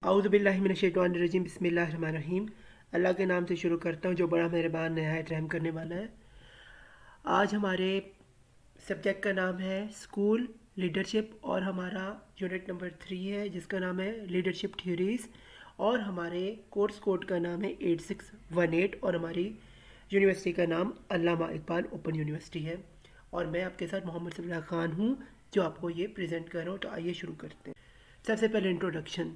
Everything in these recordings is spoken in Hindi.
औज़ुबिल्लाहिमिनश्शैतानिर्रजीम बिस्मिल्लाहिर्रहमानिर्रहीम। अल्लाह के नाम से शुरू करता हूँ जो बड़ा मेहरबान नहायत रहम करने वाला है। आज हमारे सब्जेक्ट का नाम है स्कूल लीडरशिप और हमारा यूनिट नंबर 3 है जिसका नाम है लीडरशिप थ्योरीज़। और हमारे कोर्स कोड का नाम है 8618 और हमारी यूनिवर्सिटी का नाम अल्लामा इकबाल ओपन यूनिवर्सिटी है। और मैं आपके साथ मोहम्मद सबिला ख़ान हूँ जो आपको ये प्रेजेंट कर रहा हूँ। तो आइए शुरू करते हैं। सबसे पहले introduction.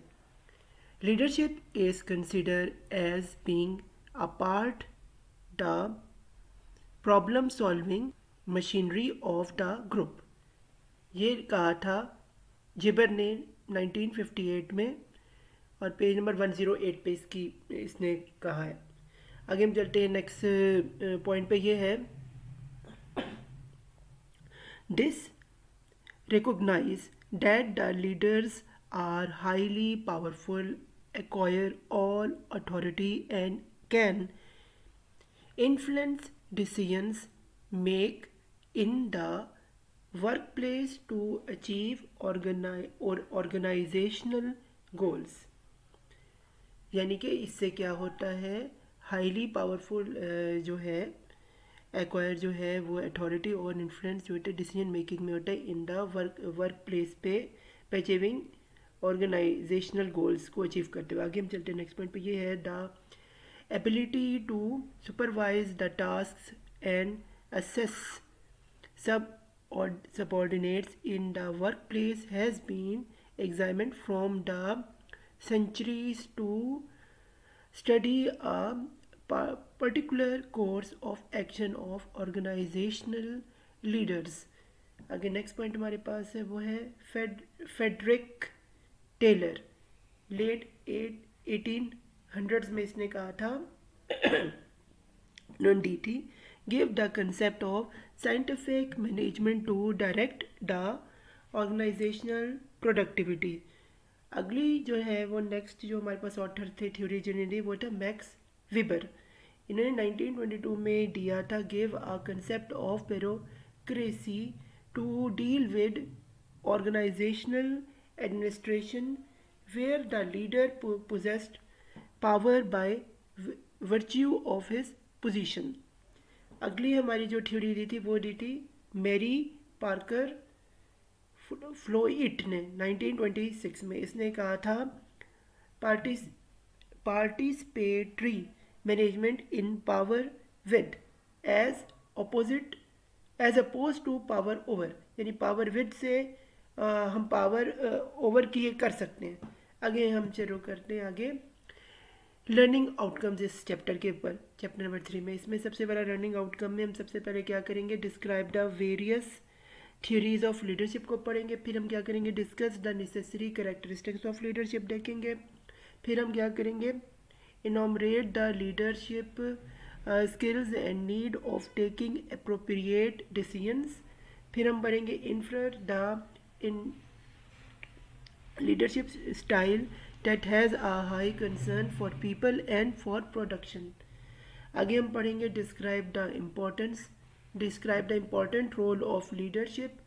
Leadership is considered as being a part the problem solving machinery of the group। ये कहा था जिबर ने 1958 में और पेज नंबर 108 पे इसने कहा है। आगे हम चलते हैं नेक्स्ट पॉइंट पे। ये है this recognize that the leaders are highly powerful, acquire all authority, and can influence decisions make in the workplace to achieve organizational goals। यानी कि इससे क्या होता है, हाईली पावरफुल जो है एक्वायर जो है वो अथॉरिटी और इन्फ्लुएंस जो होता है डिसीजन मेकिंग में होता है इन द वर्क प्लेस पे अचीविंग ऑर्गेनाइजेशनल गोल्स को अचीव करते हुए। आगे हम चलते हैं नेक्स्ट पॉइंट पे। ये है the ability to supervise the task and assess subordinates in the workplace has been examined from the centuries to study a particular course of action of organizational leaders। आगे नेक्स्ट पॉइंट हमारे पास है वो है फेडरिक टेलर। लेट 1800s में इसने कहा था non-DT give the concept of scientific management to direct the organizational productivity। अगली जो है वो नेक्स्ट जो हमारे पास ऑथर थे थ्योरी जिन्होंने वो था मैक्स विबर। इन्होंने 1922 में दिया था give a concept of bureaucracy to deal with organisational administration where the leader possessed power by virtue of his position. अगली हमारी जो थ्योरी दी थी वो दी थी मैरी पार्कर फ्लोइट ने 1926 में। इसने कहा था participatory management in power with as opposite as oppose to power over. यानी पावर विद से हम पावर ओवर किए कर सकते हैं। आगे हम शुरू करते हैं आगे लर्निंग आउटकम्स इस चैप्टर के ऊपर, चैप्टर नंबर 3 में। इसमें सबसे पहला लर्निंग आउटकम में हम सबसे पहले क्या करेंगे, describe the various theories of leadership को पढ़ेंगे। फिर हम क्या करेंगे, discuss the necessary characteristics of leadership देखेंगे। फिर हम क्या करेंगे, enumerate the leadership skills and need of taking appropriate decisions. फिर हम पढ़ेंगे influence the in leadership style that has a high concern for people and for production। आगे हम पढ़ेंगे describe the important role of leadership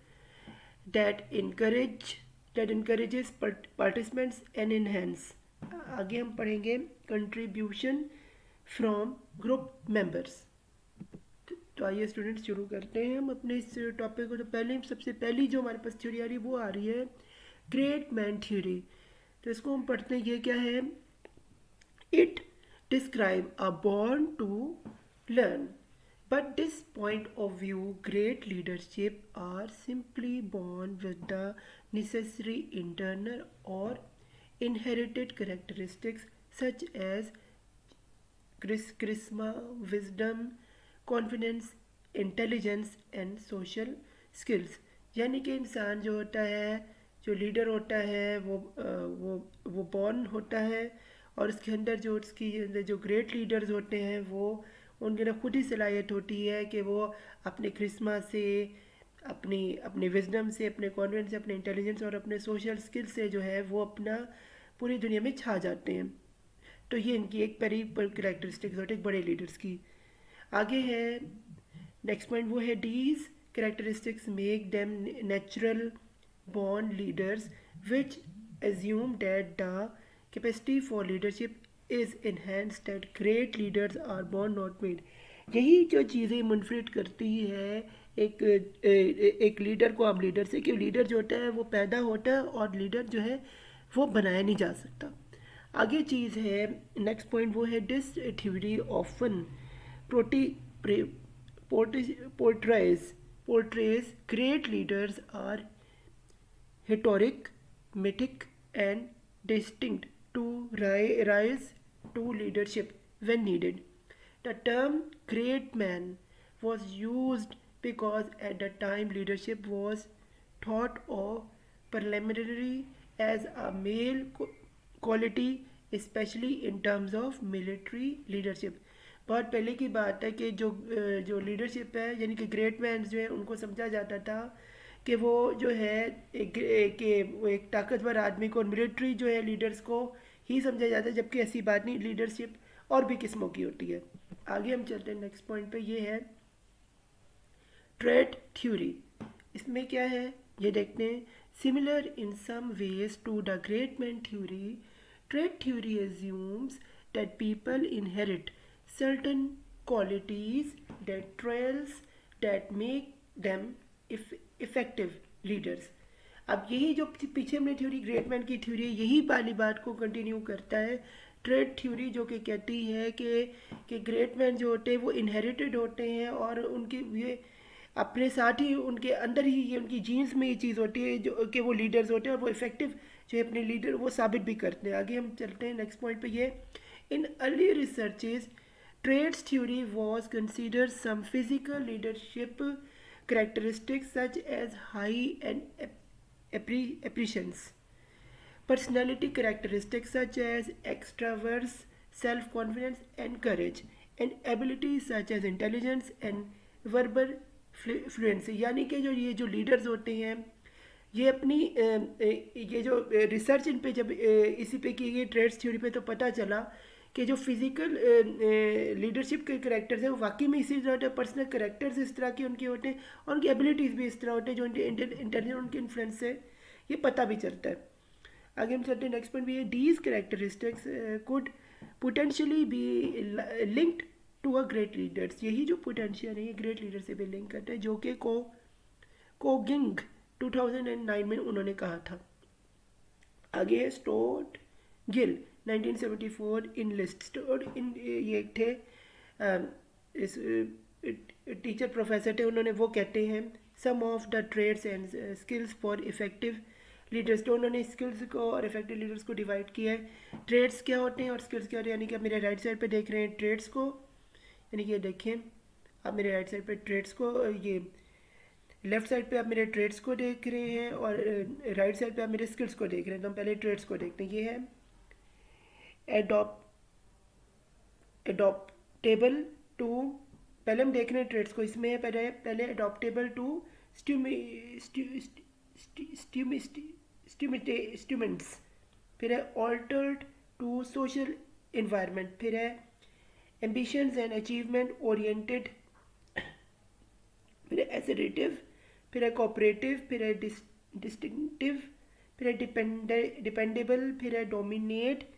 that encourages participants and enhance। आगे हम पढ़ेंगे contribution from group members। तो आइए स्टूडेंट्स शुरू करते हैं हम अपने इस टॉपिक को। तो पहले सबसे पहली जो हमारे पास थ्योरी आ रही है वो आ रही है ग्रेट मैन थ्योरी। तो इसको हम पढ़ते हैं, ये क्या है, it describe a born to learn but this point of view great leadership are simply born with the necessary internal और inherited characteristics such as charisma, wisdom, confidence, intelligence and social skills. यानी कि इंसान जो होता है, जो लीडर होता है वो बॉर्न होता है और उसके अंदर जो उसकी जो ग्रेट लीडर्स होते हैं वो उनके अंदर खुद ही सलाहियत होती है कि वो अपने क्रिस्मा से, अपनी विजडम से, अपने कॉन्फिडेंस से, अपने इंटेलिजेंस और अपने सोशल स्किल से जो है वो अपना पूरी दुनिया में छा जाते हैं। तो ये इनकी एक पहली कैरेक्टरिस्टिक्स होती है बड़े लीडर्स की। आगे है नेक्स्ट पॉइंट, वो है these characteristics make them natural born leaders which assume that the capacity for leadership is enhanced that great leaders are born not made. यही जो चीज़ें मुनफरिद करती है एक लीडर को आम लीडर से, कि लीडर जो होता है वो पैदा होता है और लीडर जो है वो बनाया नहीं जा सकता। आगे चीज़ है, नेक्स्ट पॉइंट वो है this theory often portrays great leaders are historic, mythic, and distinct to rise to leadership when needed. The term great man was used because at the time leadership was thought of preliminary as a male quality, especially in terms of military leadership. बहुत पहले की बात है कि जो लीडरशिप है यानी कि ग्रेट मैन जो है उनको समझा जाता था कि वो जो है वो एक ताकतवर आदमी को और मिलिट्री जो है लीडर्स को ही समझा जाता है, जबकि ऐसी बात नहीं, लीडरशिप और भी किस्मों की होती है। आगे हम चलते हैं नेक्स्ट पॉइंट पे, ये है ट्रेट थ्योरी। इसमें क्या है ये देखते हैं। Similar in some ways to the great man theory, trait theory assumes that people inherit certain qualities that traits that make them effective leaders। अब यही जो पीछे हमने थ्योरी ग्रेट मैन की थ्योरी यही वाली बात को कंटिन्यू करता है ट्रेट थ्योरी, जो कि कहती है कि ग्रेट मैन जो होते हैं वो इनहेरिटेड होते हैं और उनके ये अपने साथ ही उनके अंदर ही ये उनकी जीन्स में ये चीज़ होती है जो कि वो लीडर्स होते हैं और वो इफेक्टिव जो है अपने लीडर वो साबित भी करते हैं। आगे हम चलते हैं नेक्स्ट पॉइंट पे, ये in early researches traits theory was considered some physical leadership characteristics such as high and apprehensions, personality characteristics such as extraverts, self-confidence and courage, and abilities such as intelligence and verbal fluency। यानी कि ये जो लीडर्स होते हैं ये अपनी ये जो रिसर्च इन पे जब इसी पे की गई ट्रेड्स थ्योरी पे, तो पता चला कि जो फिजिकल लीडरशिप के करेक्टर्स हैं वो वाकई में इसी तरह होते हैं, पर्सनल करेक्टर्स इस तरह के उनके होते हैं और उनकी एबिलिटीज़ भी इस तरह होते हैं, जो उनके इंटेलिजेंस उनके इन्फ्लुएंस से ये पता भी चलता है। आगे हम चलते हैं नेक्स्ट पॉइंट भी है, these characteristics could potentially be linked to a great leaders. यही जो पोटेंशियल है ये ग्रेट लीडर से भी लिंक करते हैं, जो कि कोगिंग 2009 में उन्होंने कहा था। आगे है स्टोर्ट गिल 1974 इन लिस्ट। स्टोर्ट इन ये थे इस टीचर प्रोफेसर थे, उन्होंने वो कहते हैं some of the traits and skills for effective leaders. तो उन्होंने स्किल्स को और इफेक्टिव लीडर्स को डिवाइड किया है। ट्रेड्स क्या होते हैं और स्किल्स क्या होते हैं, यानी कि आप मेरे राइट साइड पे देख रहे हैं ट्रेड्स को, यानी कि ये देखें आप मेरे राइट साइड पे ट्रेड्स को, ये लेफ्ट साइड पे आप मेरे ट्रेड्स को देख रहे हैं और राइट साइड पे आप मेरे स्किल्स को देख रहे हैं। तो हम पहले ट्रेड्स को देखते हैं। ये है एडॉप्टेबल टू, पहले हम देख रहे हैं ट्रेड्स को, इसमें है पहले एडॉप्टेबल टू स्टूमेंट्स, फिर है ऑल्टर्ड टू सोशल इन्वायरमेंट, फिर है एम्बिशंस एंड अचीवमेंट ओरिएंटेड, फिर है एसरेटिव, फिर है कोऑपरेटिव, फिर है डिस्टिंक्टिव, फिर है डिपेंडेबल, फिर है डोमिनेट,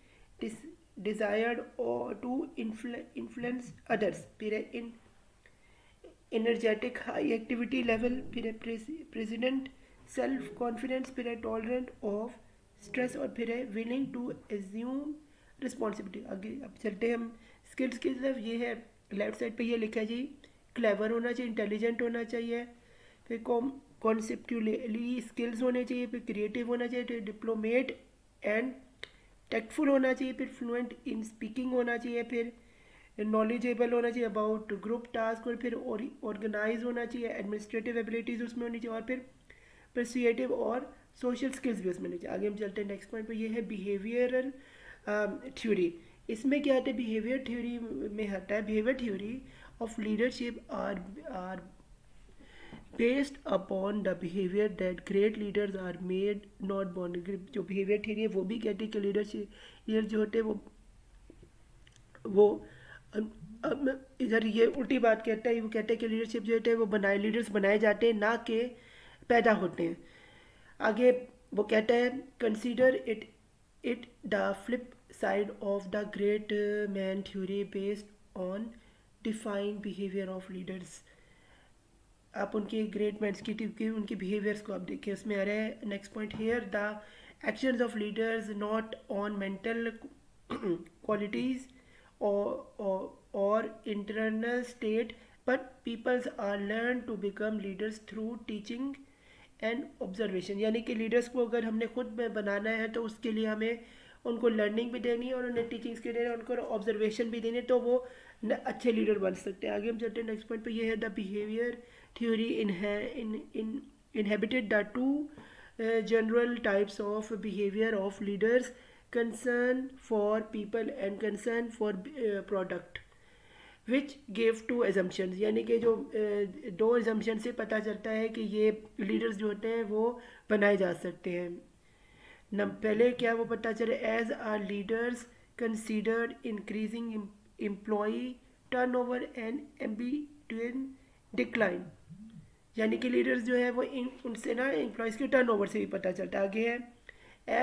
डिजायर्ड और टू इन्फ्लुएंस अदर्स, फिर है इन एनर्जेटिक हाई एक्टिविटी लेवल, फिर है प्रेसिडेंट सेल्फ कॉन्फिडेंस, फिर है टॉलरेंट ऑफ स्ट्रेस और फिर है विलिंग टू एज्यूम रिस्पॉन्सिबिलिटी। आगे अब चलते हैं हम स्किल्स की तरफ। ये है लेफ्ट साइड पे ये लिखा है जी, क्लेवर होना चाहिए, इंटेलिजेंट होना चाहिए, फिर कॉन्सेप्चुअली स्किल्स होने चाहिए, फिर क्रिएटिव होना चाहिए, फिर डिप्लोमेट एंड टेक्टफुल होना चाहिए, फिर फ्लुएंट इन स्पीकिंग होना चाहिए, फिर नॉलेजेबल होना चाहिए अबाउट ग्रुप टास्क, और फिर ऑर्गेनाइज होना चाहिए, एडमिनिस्ट्रेटिव एबिलिटीज़ उसमें होनी चाहिए, और फिर परसुएटिव और सोशल स्किल्स भी उसमें होनी चाहिए। आगे हम चलते हैं नेक्स्ट पॉइंट पे, ये है बिहेवियरल थ्योरी। इसमें क्या आता है, बिहेवियर थ्योरी में आता है behaviour theory of leadership are based upon the behaviour that great leaders are made not born. जो बिहेवियर थ्योरी है वो भी कहती है कि लीडर जो होते हैं वो इधर ये उल्टी बात कहता है, वो कहते हैं कि लीडरशिप जो होते हैं वो लीडर्स बनाए जाते हैं, ना कि पैदा होते हैं। आगे वो कहता है consider it the flip side of the great man theory based on defined behavior of leaders. आप उनके ग्रेट मैंस की उनके बिहेवियर्स को आप देखिए, उसमें आ रहा है next point here the actions of leaders not on mental qualities और internal state but peoples are learn to become leaders through teaching and observation. यानी कि लीडर्स को अगर हमने खुद में बनाना है तो उसके लिए हमें उनको लर्निंग भी देनी है और उन्हें टीचिंग्स के देना है, उनको ऑब्जर्वेशन भी देनी है, तो वो अच्छे लीडर बन सकते हैं। आगे हम चलते हैं नेक्स्ट पॉइंट पे, ये है the behaviour theory inhabited the two general types of behavior of leaders: concern for people and concern for product, which gave two assumptions। यानी कि जो दो assumption से पता चलता है कि ये leaders जो होते हैं वो बनाए जा सकते हैं। न पहले क्या वो पता चले, as are leaders considered increasing employee turnover and ambition decline. यानी कि लीडर्स जो है वो उनसे ना एम्प्लॉयज़ के टर्नओवर से भी पता चलता है। आगे है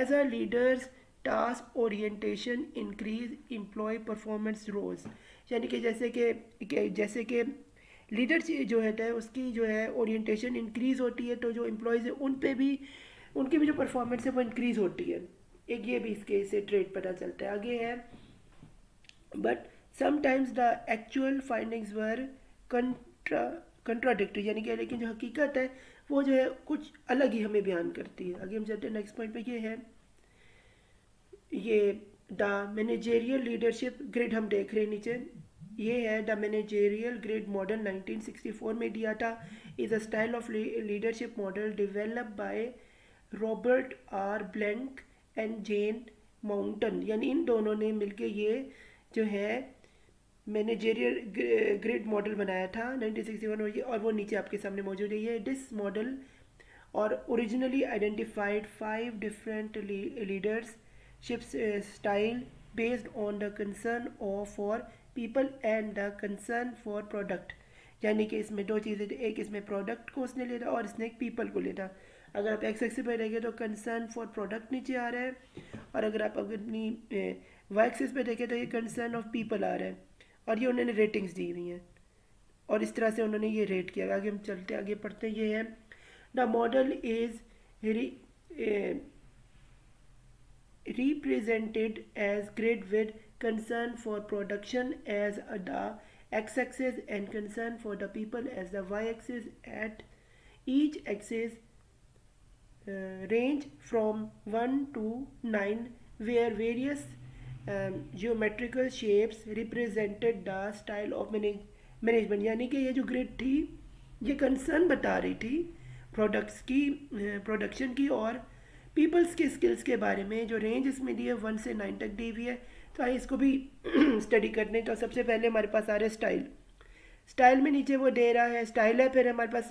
as a leaders task orientation increase employ performance rose. यानी कि जैसे कि लीडर जो है उसकी जो है ओरिएंटेशन इंक्रीज होती है, तो जो एम्प्लॉयज़ है उन पे भी उनकी भी जो परफॉर्मेंस है वो इंक्रीज होती है। एक ये भी इसके से ट्रेड पता चलता है। आगे है but sometimes the actual findings were contradictory. यानी कि लेकिन जो हकीकत है वो जो है कुछ अलग ही हमें बयान करती है। आगे हम चलते हैं नेक्स्ट पॉइंट पे, ये है ये द मैनेजेरियल लीडरशिप ग्रिड हम देख रहे हैं नीचे। ये है द मैनेजेरियल ग्रिड मॉडल 1964 में दिया था। Is a style of leadership model develop by Robert R Blake and Jane Mouton. यानी इन दोनों ने मिलके ये जो है मैनेजेरियल ग्रिड मॉडल बनाया था 1961 में, और वो नीचे आपके सामने मौजूद है। ये दिस मॉडल और originally identified 5 different leadership style based on the concern for people and the concern for product. यानी कि इसमें दो चीज़ें, एक इसमें प्रोडक्ट को उसने लिया था और इसने एक पीपल को लिया था। अगर आप एक्स एक्सिस पे देखें तो कंसर्न फॉर प्रोडक्ट नीचे आ रहा है, और अगर आप अपनी वाई एक्सिस पे देखें तो ये कंसर्न ऑफ पीपल आ रहा है, और ये उन्होंने रेटिंग्स दी हुई हैं और इस तरह से उन्होंने ये रेट किया। आगे हम चलते आगे पढ़ते हैं। ये है the model is represented as grid with concern for production as the x-axis and concern for the people as the y-axis. At each axis range from 1 to 9 where various geometrical shapes represented the style of management. यानी कि ये जो ग्रिड थी ये कंसर्न बता रही थी प्रोडक्ट्स की, प्रोडक्शन की और पीपल्स के स्किल्स के बारे में। जो रेंज इसमें दी है 1 से 9 तक दी हुई है, तो आइए इसको भी स्टडी करने। तो सबसे पहले हमारे पास आ रहा है स्टाइल। स्टाइल में नीचे वो दे रहा है स्टाइल है, फिर हमारे पास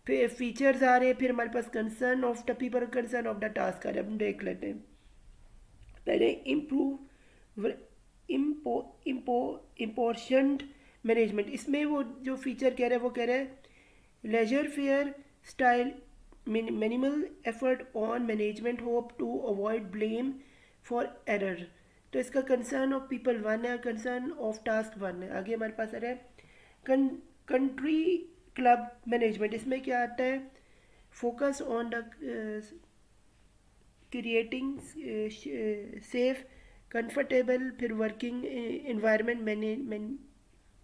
फिर फीचर्स आ रहे हैं, फिर हमारे पास concern of the people, concern of the task आ रहे हैं। हम देख लेते हैं। पहले इम्पोर्शंट मैनेजमेंट। इसमें वो जो फीचर कह रहे हैं वो कह रहे हैं laissez faire style minimal effort on management hope to avoid blame for error. तो इसका कंसर्न ऑफ पीपल 1 है, कंसर्न ऑफ टास्क 1 है। आगे हमारे पास आ रहा है कंट्री क्लब मैनेजमेंट। इसमें क्या आता है, focus on the creating safe comfortable फिर वर्किंग इन्वायरमेंट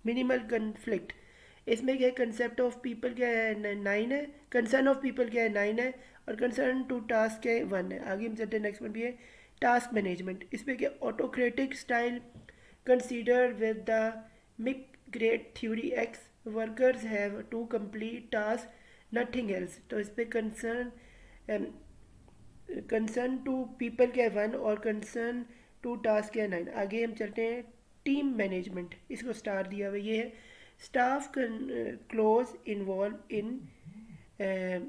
मिनिमल कन्फ्लिक्ट। इसमें क्या है, कंसेप्ट ऑफ पीपल क्या है 9 है, कंसर्न ऑफ पीपल क्या है 9 है, और कंसर्न टू टास्क क्या है 1 है। आगे हम चलते हैं नेक्स्ट में भी है टास्क मैनेजमेंट। इसमें क्या autocratic style consider with the McGregor theory X workers have to complete task nothing else. तो इस पर कंसर्न टू पीपल क्या है 1 और कंसर्न टू टास्क क्या है 9। आगे हम चलते हैं टीम मैनेजमेंट। इसको स्टार दिया हुआ ये है staff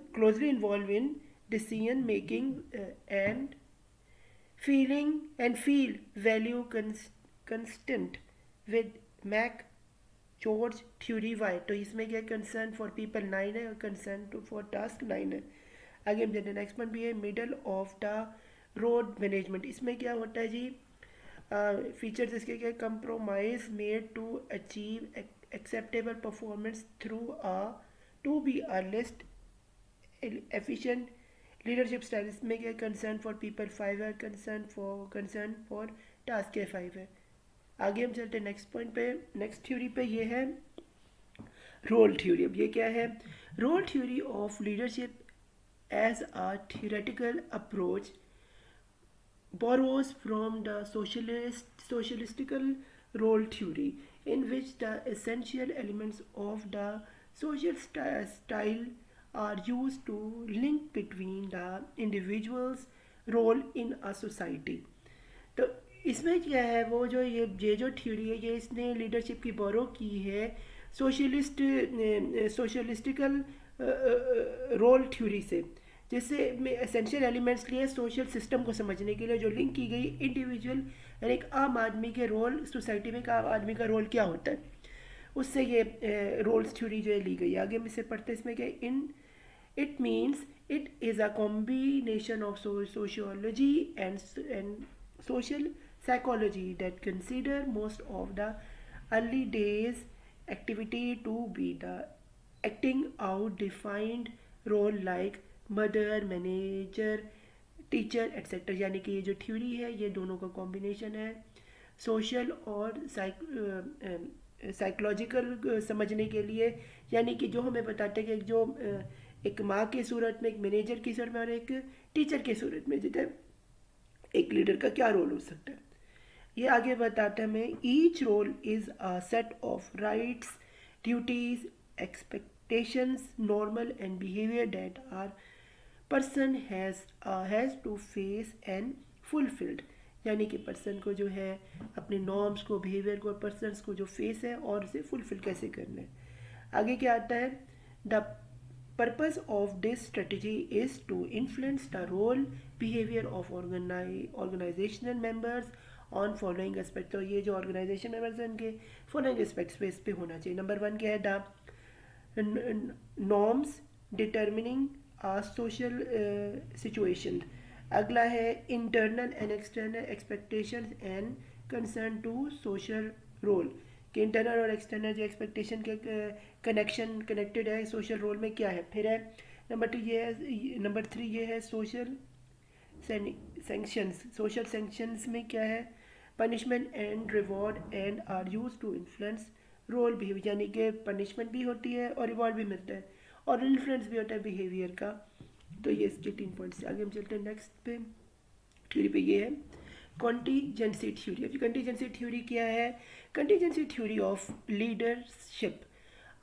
closely involve in decision making and feel value constant with मैक जॉर्ज थ्योरी वाई। तो इसमें क्या कंसर्न फॉर पीपल 9 है और कंसर्न टू फॉर टास्क 9 है। आगे हम चलते हैं नेक्स्ट पॉइंट भी है middle of the road management. इसमें क्या होता है जी, फीचर्स इसके क्या, compromise made to achieve acceptable performance through a to be a list efficient leadership style. इसमें क्या, कंसर्न फॉर पीपल 5 है, कंसर्न फॉर टास्क के 5 है. आगे हम चलते हैं नेक्स्ट पॉइंट पे. नेक्स्ट थ्योरी पे ये है रोल थ्योरी. अब ये क्या है? Role theory of leadership as a theoretical approach borrows from the socialistical role theory, in which the essential elements of the social style are used to link between the individual's role in a society. तो इसमें क्या है, वो जो ये जो थ्योरी है, ये इसने लीडरशिप की बोरो की है सोशलिस्टिकल रोल थ्योरी से, जिससे में एसेंशियल एलिमेंट्स लिए सोशल सिस्टम को समझने के लिए जो लिंक की गई इंडिविजुअल यानी एक आम आदमी के रोल सोसाइटी में, एक आम आदमी का रोल क्या होता है, उससे ये रोल्स थ्योरी जो है ली गई. आगे हम इसे पढ़ते हैं. इसमें क्या, इन it means it is a combination of sociology and social psychology that consider most of the early days activity to be the acting out defined role like mother, manager, teacher etcetera. यानी कि ये जो थ्योरी है ये दोनों का कॉम्बिनेशन है, सोशल और साइकोलॉजिकल समझने के लिए. यानी कि जो हमें बताते हैं कि जो एक माँ की सूरत में, एक मैनेजर की सूरत में और एक टीचर की सूरत में जितने एक लीडर का क्या रोल हो सकता है, ये आगे बताता है हमें. Each role is a set of rights, duties, expectations, normal and behaviour that are person has to face and fulfilled. यानी कि पर्सन को जो है अपने नॉर्म्स को, बिहेवियर को, पर्सनस को जो फेस है और उसे फुलफिल कैसे करना है. आगे क्या आता है, the purpose of this strategy is to influence the role behavior of organizational members on following aspects. तो ये जो ऑर्गेनाइजेशन मेंबर्स हैं उनके फॉलोइंग एस्पेक्ट्स पे इस पे होना चाहिए. नंबर 1 क्या है, the norms determining a social situation. अगला है internal and external expectations and concern to social role, कि इंटरनल और एक्सटर्नल जो एक्सपेक्टेशन के कनेक्टेड है सोशल रोल में क्या है. फिर है नंबर 2 ये है, नंबर 3 ये है सोशल सैंक्शंस. सोशल सैंक्शंस में क्या है, punishment and reward and are use to influence role behaviour. यानी कि पनिशमेंट भी होती है और रिवॉर्ड भी मिलता है और इन्फ्लुएंस भी होता है बिहेवियर का. तो ये इसके 3 पॉइंट्स. आगे हम चलते हैं नेक्स्ट पे थ्योरी पे. ये है कंटीजेंसी थ्योरी. अब कंटीजेंसी थ्योरी क्या है? Contingency theory of leadership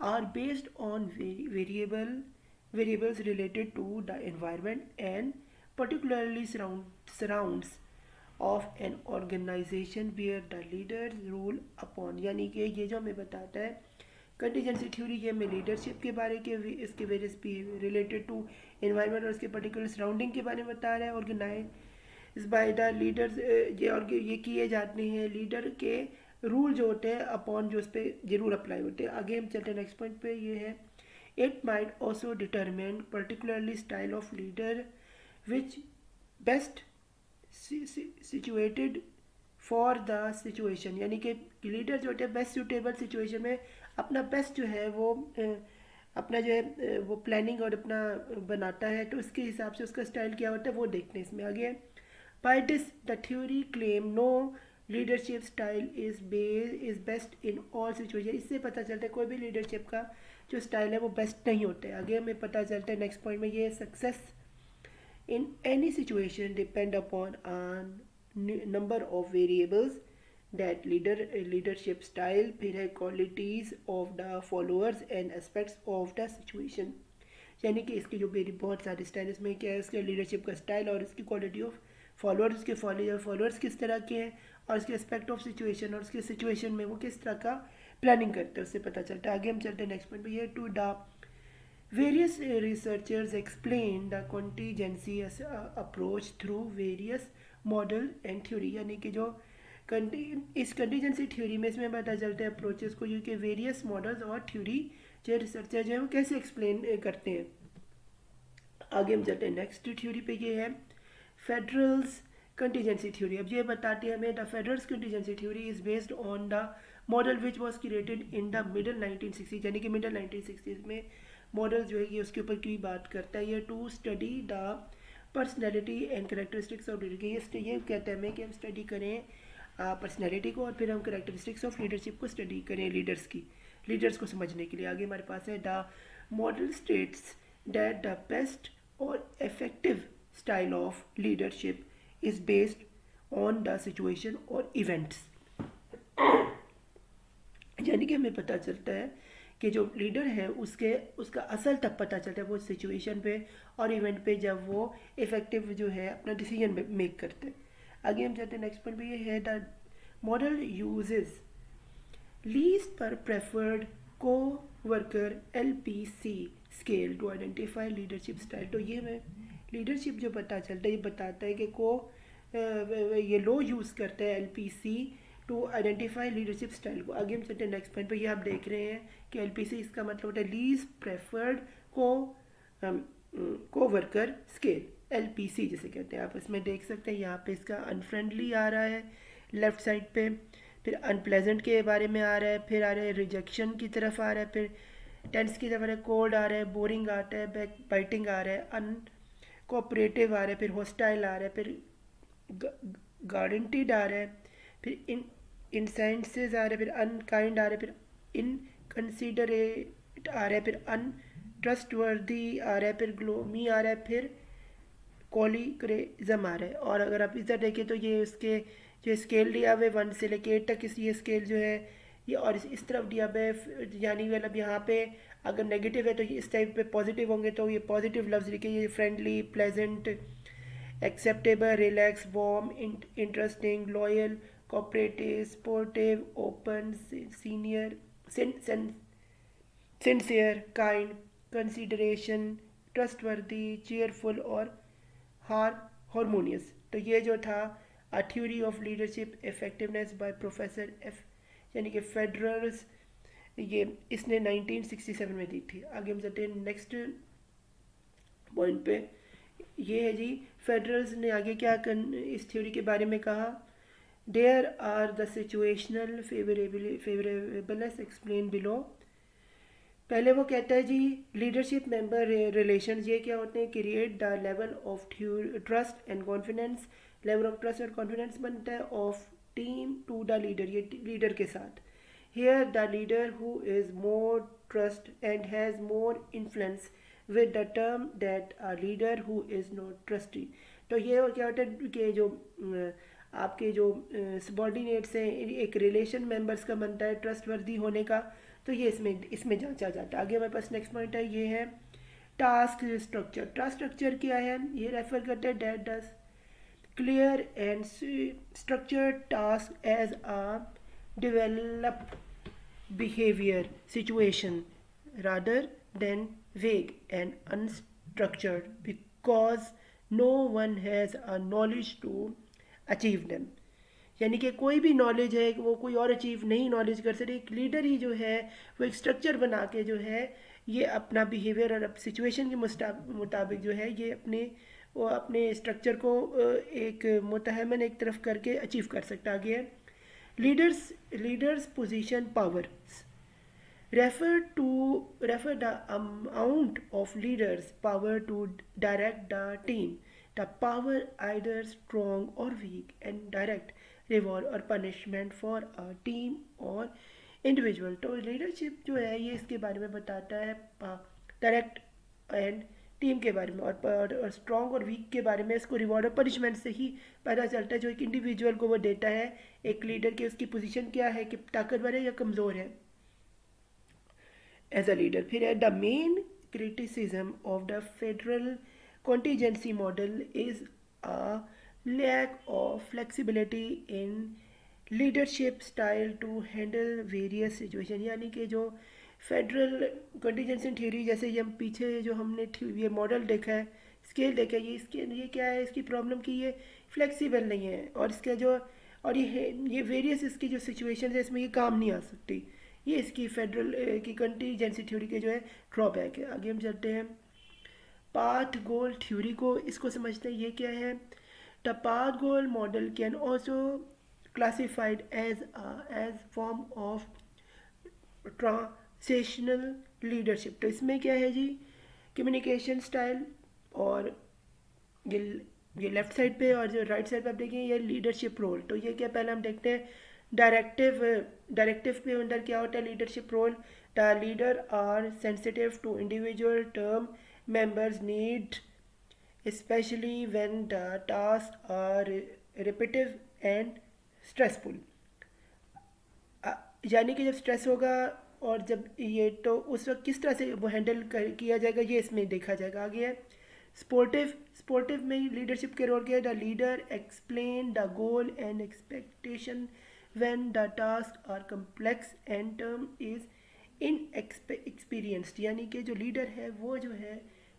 are based on variables related to the environment and particularly surrounds of an organization where the leaders rule upon. यानी कि ये जो हमें बताता है कंटीजेंसी थ्योरी, ये हमें लीडरशिप के बारे के इसके वेरियस रिलेटेड टू एनवायरनमेंट और उसके पर्टिकुलर सराउंडिंग के बारे में बता रहा है. ऑर्गेनाइज बाय द लीडर्स, ये किए जाते हैं लीडर के रूल जो होते हैं अपॉन जो उस पर जरूर अप्लाई होते हैं. आगे हम चलते हैं नेक्स्ट पॉइंट पे. ये है it might also determine particularly style of leader which best situated for the situation. यानी कि लीडर जो होते हैं बेस्ट सूटेबल सिचुएशन में अपना बेस्ट जो है वो अपना जो है वो प्लानिंग और अपना बनाता है, तो उसके हिसाब से उसका स्टाइल क्या होता है वो देखते हैं. इसमें आगे by this the theory claim no leadership style is best in all situation. इससे पता चलता है कोई भी लीडरशिप का जो स्टाइल है वो बेस्ट नहीं होता है. आगे हमें पता चलता है नेक्स्ट पॉइंट में, ये success in any situation depend upon number of variables that leadership style. फिर है qualities of the followers and aspects of the situation. यानी कि इसके जो मेरी बहुत सारे स्टाइल, इसमें क्या है, इसके लीडरशिप का स्टाइल और इसकी क्वालिटी ऑफ फॉलोअर्स, उसके फॉलोअर्स किस तरह के हैं और उसके एस्पेक्ट ऑफ सिचुएशन और उसके सिचुएशन में वो किस तरह का प्लानिंग करते हैं उससे पता चलता है. आगे हम चलते हैं नेक्स्ट पॉइंट पे. ये to the various researchers explain the contingency approach through various model and theory. यानी कि जो इस कंटीजेंसी थ्योरी में इसमें पता चलता है अप्रोचेस को यूँ के वेरियस मॉडल्स और थ्योरी जो रिसर्चर जो है वो कैसे एक्सप्लेन करते हैं. आगे हम चलते हैं नेक्स्ट थ्योरी पे. ये है फेडरल्स कंटीजेंसी थ्योरी। अब ये बताती है हमें the Fiedler's contingency theory is based on the model which was created in the middle 1960, यानी कि मिडल 1960s में मॉडल जो है ये उसके ऊपर की बात करता है। ये to study the personality and characteristics of leader, ये कहते हैं हमें कि हम स्टडी करें पर्सनैलिटी को और फिर हम करेक्टरिस्टिक्स ऑफ लीडरशिप को स्टडी करें लीडर्स को समझने के लिए। आगे हमारे पास है the model states that the best और effective style of leadership is based on the situation और इवेंट्स। यानी कि हमें पता चलता है कि जो लीडर है उसका असल तब पता चलता है वो सिचुएशन पे और इवेंट पे, जब वो इफेक्टिव जो है अपना डिसीजन मेक करते हैं। आगे हम चलते हैं नेक्स्ट पॉइंट पे, ये है द मॉडल यूजेस लीस्ट पर preferred coworker LPC scale to identify leadership style. तो ये हमें लीडरशिप जो पता चलता है ये बताता है कि ये लो यूज़ करता है LPC to identify leadership style को। आगे हम चलते हैं नेक्स्ट पॉइंट पर, ये आप देख रहे हैं कि LPC इसका मतलब होता है लीस्ट प्रेफर्ड को वर्कर स्केल, LPC जिसे कहते हैं। आप इसमें देख सकते हैं यहाँ पे इसका अनफ्रेंडली आ रहा है लेफ़्ट साइड पे, फिर अनप्लेजेंट के बारे में आ रहा है, फिर आ रहा है रिजेक्शन की तरफ आ रहा है, फिर टेंस की तरफ आ रहा है, कोल्ड आ रहा है, बोरिंग आता है, बैक बाइटिंग आ रहा है, अनकोऑपरेटिव आ रहा है, फिर हॉस्टाइल आ रहा है, फिर गारंटीड आ रहा है, फिर इनसेंसिव आ रहा है, फिर अनकाइंड आ रहा है, फिर इनकंसिडरेट आ रहा है, फिर अनट्रस्टवर्दी आ रहा है, फिर ग्लोमी आ रहा है, फिर कॉलिक्रिज्म आ रहा है। और अगर आप इधर देखें तो ये उसके जो स्केल दिया हुआ है 1 से लेकर 8 तक ये स्केल जो है ये, और इस तरफ दिया हुआ है, यानी मतलब यहाँ पे अगर नेगेटिव है तो ये इस टाइप पे पॉजिटिव होंगे, तो ये पॉजिटिव लफ्ज़ लिखे, ये friendly, pleasant, acceptable, relax, warm, interesting, loyal, cooperative, sportive, open, senior, sincere, kind, consideration, trustworthy, cheerful और हारमोनियस। तो ये जो था a theory of leadership effectiveness by professor F, यानी कि फेडरल्स, ये इसने 1967 में दी थी। आगे हम चलते हैं नेक्स्ट पॉइंट पे, ये है जी फेडरल्स ने आगे क्या इस थ्योरी के बारे में कहा। There are the situational favourableness explain below. पहले वो कहता है जी लीडरशिप मेंबर रिलेशन ये क्या होते हैं, create the level of trust and confidence, level of trust और कॉन्फिडेंस बनता है of team to the leader, ये लीडर के साथ। Here the leader who is more trust and has more influence with the term that a leader who is not trustee. तो ये क्या होता है कि जो आपके जो सबॉर्डिनेट्स हैं एक रिलेशन मेंबर्स का बनता है ट्रस्टवर्दी होने का, तो ये इसमें जांचा जाता है। आगे हमारे पास नेक्स्ट पॉइंट है, ये है टास्क स्ट्रक्चर। टास्क स्ट्रक्चर क्या है, ये रेफर करते हैं that does clear and structured task as a develop behaviour situation rather than vague and unstructured because no one has a knowledge to achieve them. यानी कि कोई भी नॉलेज है वो कोई और अचीव नहीं नॉलेज कर सकते, एक लीडर ही जो है वो एक स्ट्रक्चर बना के जो है ये अपना बिहेवियर और सिचुएशन के मुताबिक जो है ये अपने स्ट्रक्चर को एक मुतहमन एक तरफ करके अचीव कर सकता। आगे है leaders position power refer the amount of leaders power to direct the team. The power either strong or weak and direct reward or punishment for a team or individual। तो लीडरशिप जो है ये इसके बारे में बताता है डायरेक्ट एंड टीम के बारे में, और स्ट्रॉन्ग और वीक के बारे में इसको रिवॉर्ड और पनिशमेंट से ही पता चलता है जो एक इंडिविजुअल को वो देता है एक लीडर की उसकी पोजीशन क्या है कि ताकतवर है या कमज़ोर है एज अ लीडर। फिर है the main criticism of the federal contingency model is a lack of flexibility in leadership style to handle various situation. यानी कि जो फेडरल कॉन्टीजेंसी थ्योरी जैसे ये हम पीछे जो हमने ये मॉडल देखा है, स्केल देखा है, ये क्या है इसकी प्रॉब्लम कि ये फ्लेक्सिबल नहीं है और इसका जो और ये वेरियस इसकी जो सिचुएशन है इसमें ये काम नहीं आ सकती। ये इसकी फेडरल की कंटीजेंसी थ्योरी के जो है ड्रॉबैक है। आगे हम चलते हैं पाथ गोल थ्योरी को, इसको समझते हैं ये क्या है। The path goal model can also classified as form of transactional leadership. तो इसमें क्या है जी, कम्युनिकेशन स्टाइल, और ये ये लेफ्ट साइड पे और जो राइट साइड पे आप देखिए ये लीडरशिप रोल। तो ये क्या, पहले हम देखते हैं डायरेक्टिव। डायरेक्टिव के अंदर क्या होता है leadership role. The leader are sensitive to individual term members need especially when the tasks are repetitive and stressful। यानी कि जब स्ट्रेस होगा और जब ये, तो उस वक्त किस तरह से वो हैंडल किया जाएगा ये इसमें देखा जाएगा। आगे है स्पोर्टिव। स्पोर्टिव में लीडरशिप के रोल क्या है। The leader explain the goal and expectation when the task are complex and term is inexperienced. यानी कि जो लीडर है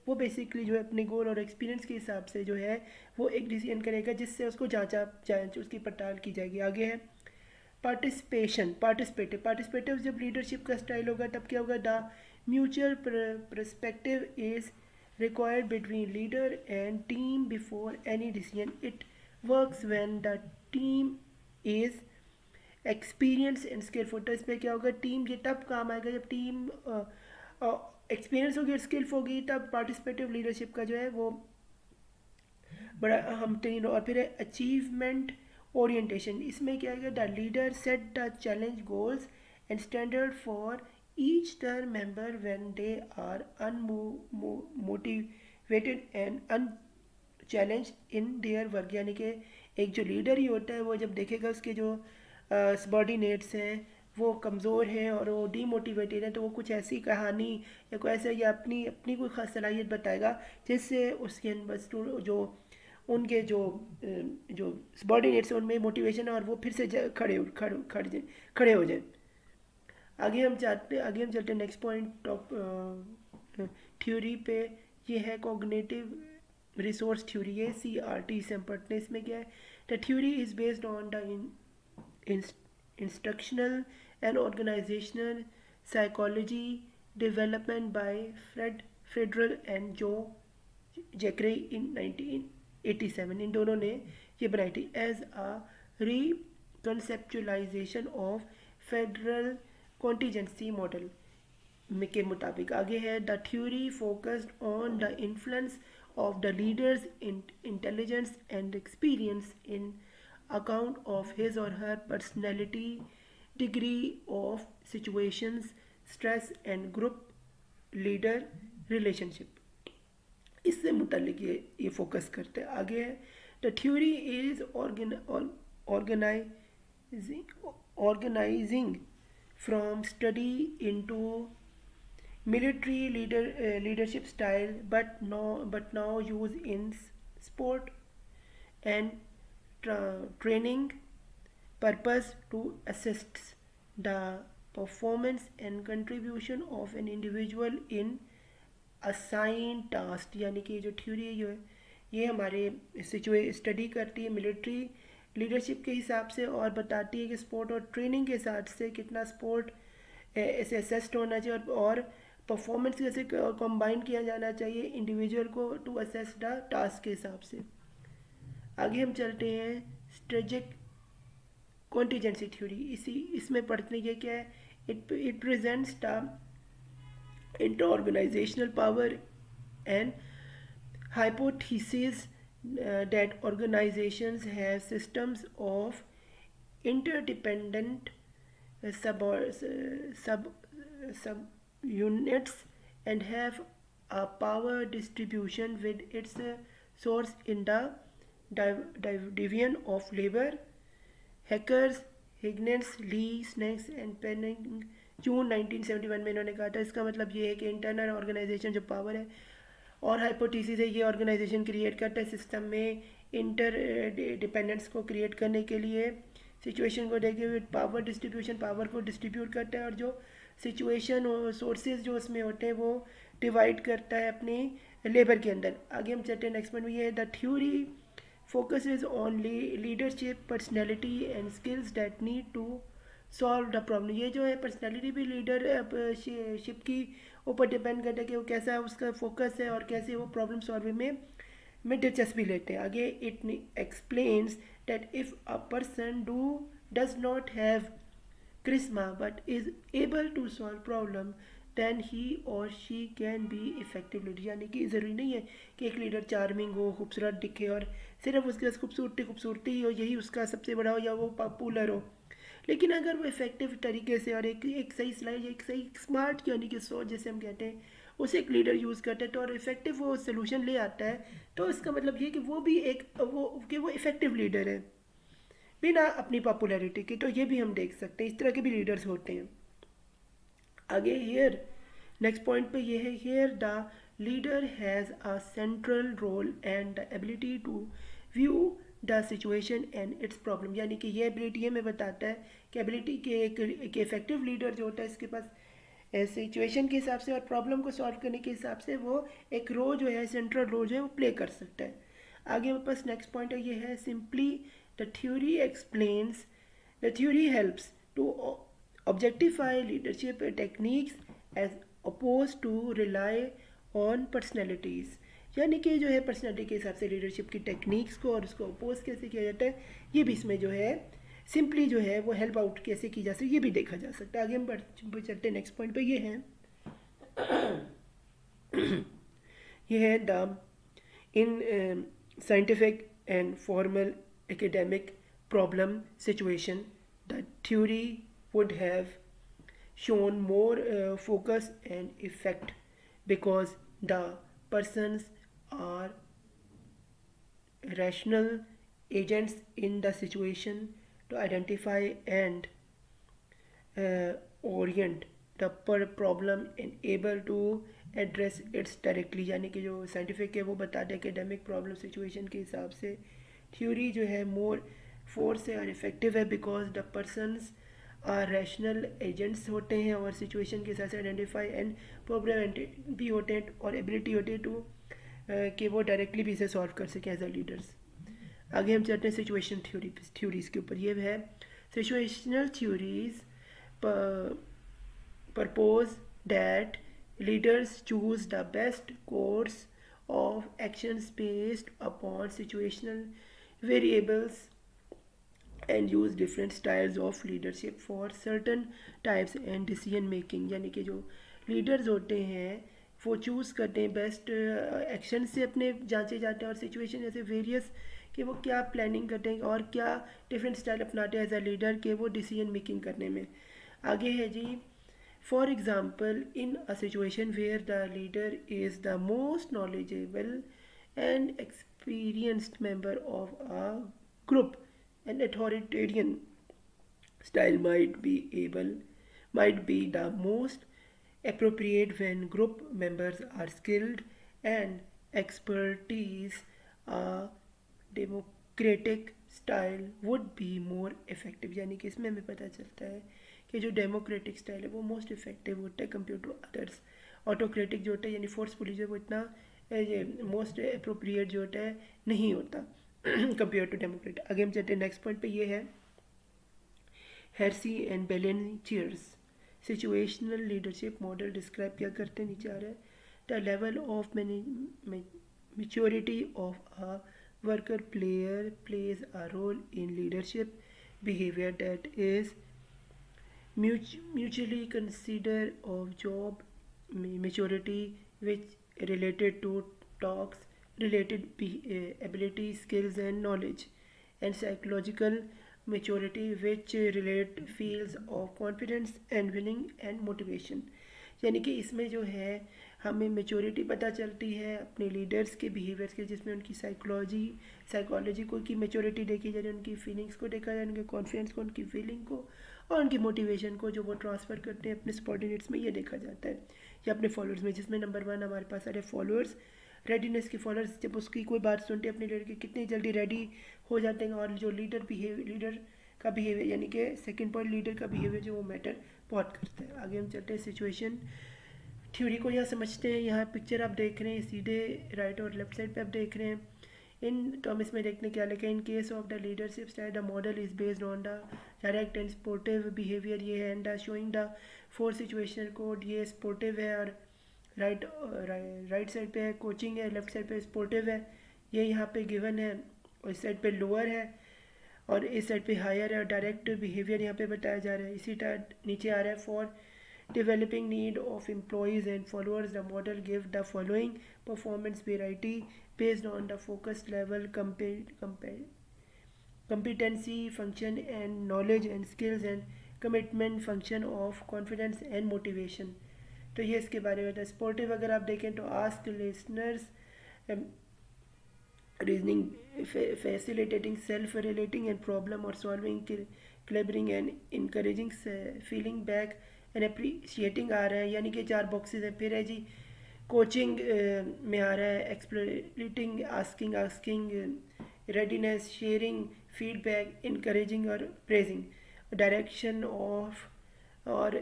वो बेसिकली जो है अपने गोल और एक्सपीरियंस के हिसाब से जो है वो एक डिसीजन करेगा जिससे उसको जांच उसकी पड़ताल की जाएगी। आगे है पार्टिसिपेशन। पार्टिसिपेटिव जब लीडरशिप का स्टाइल होगा तब क्या होगा। The mutual perspective is required between leader and team before any decision. It works when the team is experience and skillful. तो इसमें क्या होगा, टीम ये तब काम आएगा जब टीम एक्सपीरियंस होगी और स्किल्फ होगी, तब पार्टिसिपेटिव लीडरशिप का जो है वो बड़ा अहम तरीन। और फिर अचीवमेंट ओरिएंटेशन। इसमें क्या है, the leader set the challenge goals and standard for each term member when they are unmotivated and unchallenged in their work. यानी कि एक जो लीडर ही होता है वो जब देखेगा उसके जो सबॉर्डिनेट्स हैं वो कमज़ोर हैं और वो डीमोटिवेटेड हैं, तो वो कुछ ऐसी कहानी या कोई ऐसा या अपनी अपनी कोई ख़ास सलाहियत बताएगा जिससे उसके अंदर जो उनके जो सबॉर्डिनेट्स हैं उनमें मोटिवेशन है और वो फिर से खड़े हो जाए। आगे हम चलते नेक्स्ट पॉइंट टॉप थ्योरी पे। ये है कॉग्निटिव रिसोर्स थ्योरी है, CRT से हम पढ़ते हैं। इसमें क्या है, the theory is based on the instructional and organizational psychology development by Federer and Joe Jacquerie in 1987। इन दोनों ने ये बनाई थी as a reconceptualisation of Fiedler contingency model के मुताबिक। आगे है the theory focused on the influence of the leaders intelligence and experience in account of his or her personality, degree of situations, stress and group leader relationship। इससे मुतालिक ये फोकस करते हैं। आगे है the theory is organizing from study into military leadership style but now used in sport and training purpose to assist the performance and contribution of an individual in assigned task। यानी कि जो थ्योरी जो है ये हमारे स्टडी करती है मिलिट्री लीडरशिप के हिसाब से और बताती है कि स्पोर्ट और ट्रेनिंग के साथ से कितना स्पोर्ट ऐसे असेस्ट होना चाहिए और परफॉर्मेंस कैसे कंबाइन किया जाना चाहिए इंडिविजुअल को टू असेस द टास्क के हिसाब से। आगे हम चलते हैं स्ट्रेटेजिक कॉन्टीजेंसी थ्योरी। इसमें पढ़ने के क्या है, it presents the inter organizational power and hypothesis that organizations have systems of interdependent sub units and have a power distribution with its source in the division of labor। हैकर्स हिगनेस ली स्नैक्स एंड पेनिंग जून 1971 में इन्होंने कहा था। इसका मतलब ये है कि इंटरनल ऑर्गेनाइजेशन जो पावर है और हाइपोथेसिस है ये ऑर्गेनाइजेशन क्रिएट करता है सिस्टम में इंटर डिपेंडेंस को क्रिएट करने के लिए सिचुएशन को देखते हुए पावर डिस्ट्रीब्यूशन पावर को डिस्ट्रीब्यूट करता है और जो सिचुएशन और सोर्सेज जो उसमें होते हैं वो डिवाइड करता है अपनी लेबर के अंदर। आगे हम चलते हैं नेक्स्ट पॉइंट में, ये है the theory focuses on leadership personality and skills that need to solve the problem। ये जो है पर्सनैलिटी भी लीडरशिप की ऊपर डिपेंड करता है कि वो कैसा उसका फोकस है और कैसे वो प्रॉब्लम सॉल्विंग में में दिलचस्पी लेते हैं। आगे it explains that if a person does not have charisma but is able to solve problem then he or she can be effective leader। यानी कि ज़रूरी नहीं है कि एक लीडर चार्मिंग हो, खूबसूरत दिखे और सिर्फ उसके पास खूबसूरती हो, यही उसका सबसे बड़ा हो या वो पॉपुलर हो। लेकिन अगर वो इफेक्टिव तरीके से और एक सही स्लाइड, एक सही स्मार्ट यानी कि सोच जैसे हम कहते हैं, उसे एक लीडर यूज़ करता है तो और इफेक्टिव वो सोल्यूशन ले आता है, तो इसका मतलब ये कि वो भी एक वो इफेक्टिव लीडर है बिना अपनी पॉपुलैरिटी की। तो ये भी हम देख सकते हैं, इस तरह के भी लीडर्स होते हैं। आगे हियर नेक्स्ट पॉइंट पे ये है, here the leader has a central role and the ability to view the situation and its problem. यानी कि ये एबिलिटी हमें बताता है कि एबिलिटी के एक इफेक्टिव लीडर जो होता है इसके पास सिचुएशन के हिसाब से और प्रॉब्लम को सॉल्व करने के हिसाब से वो एक रोल जो है, सेंट्रल रोल जो है वो प्ले कर सकता है। आगे हमारे पास नेक्स्ट पॉइंट है, ये है simply the theory explains, the theory helps to objectify leadership techniques as opposed to rely on personalities। यानी कि जो है पर्सनैलिटी के हिसाब से लीडरशिप की टेक्निक्स को और उसको अपोज कैसे किया जाता है, ये भी इसमें जो है सिंपली जो है वो हेल्प आउट कैसे की जा सकती है, ये भी देखा जा सकता है। आगे हम चलते हैं नेक्स्ट पॉइंट पे, ये है ये है the in scientific and formal academic problem situation the theory would have shown more focus and effect because the persons are rational agents in the situation to identify and orient the per problem and able to address its directly। यानी कि जो साइंटिफिक है वो बताते हैं एकेडमिक प्रॉब्लम सिचुएशन के हिसाब से थ्योरी जो है मोर फोर्स है और इफेक्टिव है because the persons are rational agents होते हैं और सिचुएशन के हिसाब से आइडेंटिफाई एंड प्रॉब्लम भी होते हैं और एबिलिटी होती है टू कि वो डायरेक्टली भी इसे सॉल्व कर सकें एज अ लीडर्स। आगे हम चलते हैं सिचुएशन थ्योरीज के ऊपर। ये है situational theories propose that leaders choose the best course of actions based upon situational variables and use different styles of leadership for certain types and decision making। यानी कि जो लीडर्स होते हैं वो चूज़ करते हैं बेस्ट एक्शन से अपने जांचे जाते हैं और सिचुएशन ऐसे वेरियस कि वो क्या प्लानिंग करते हैं और क्या डिफरेंट स्टाइल अपनाते हैं एज अ लीडर के वो डिसीजन मेकिंग करने में। आगे है जी, for example in a situation where the leader is the most knowledgeable and experienced member of a group, an authoritarian style might be the most appropriate when group members are skilled and expertise. A democratic style would be more effective। यानी कि इसमें हमें पता चलता है कि जो डेमोक्रेटिक स्टाइल है वो मोस्ट इफेक्टिव होता है कंपेयर टू अदर्स। ऑटोक्रेटिक जो होता है यानी फोर्सफुली जो है वो इतना ये मोस्ट अप्रोप्रिएट जो होता है नहीं होता कंपेयर टू डेमोक्रेट। आगे हम चलते हैं नेक्स्ट पॉइंट पे, ये है Hersey and Blanchard's situational leadership model describe क्या करते हैं, नीचे आ रहा है the level of maturity of a worker plays a role in leadership behavior that is mutually consider of job maturity which related to talks related ability skills and knowledge and psychological maturity which relate feels of confidence and winning and motivation। यानी कि इसमें जो है हमें मेचोरिटी पता चलती है अपने लीडर्स के बिहेवियर्स के, जिसमें उनकी साइकोलॉजी को की मेचोरिटी देखी जाए, उनकी फीलिंग्स को देखा जाए, उनके कॉन्फिडेंस को, उनकी फीलिंग को और उनकी मोटिवेशन को जो वो ट्रांसफ़र करते हैं अपने सबॉर्डिनेट्स में, ये देखा जाता है या अपने फॉलोअर्स में। जिसमें नंबर 1 हमारे पास सारे फॉलोअर्स, रेडीनेस के फॉलोअर्स जब उसकी कोई बात सुनते हैं अपने लीडर की कितनी जल्दी रेडी हो जाते हैं, और जो लीडर का बिहेवियर यानी कि सेकंड पॉइंट लीडर का बिहेवियर जो वो मैटर बहुत करता है। आगे हम चलते हैं सिचुएशन थ्योरी को यहाँ समझते हैं। यहाँ पिक्चर आप देख रहे हैं, सीधे राइट और लेफ्ट साइड पे आप देख रहे हैं। इन टर्म्स में देखने क्या लिखा है, in case of the leadership style the model is based on the direct and sportive behaviour, ये है and showing the 4 situational code, ये स्पोर्टिव है और राइट साइड पे है कोचिंग है, लेफ्ट साइड पे स्पोर्टिव है, ये यहाँ पे गिवन है और इस साइड पे लोअर है और इस साइड पे हायर है और डायरेक्ट बिहेवियर यहाँ पे बताया जा रहा है। इसी तरह नीचे आ रहा है for developing need of employees and followers the model give the following performance variety based on the focus level competency function and knowledge and skills and commitment function of confidence and motivation। तो ये इसके बारे में था। स्पोर्टिव अगर आप देखें तो ask listeners reasoning, facilitating self-relating and problem or solving, collaborating and encouraging feeling back and appreciating आ रहा है, यानी कि 4 बॉक्सेस हैं। फिर है जी कोचिंग में आ रहा है exploring, asking, readiness, sharing, feedback, encouraging और प्रेजिंग। डायरेक्शन ऑफ और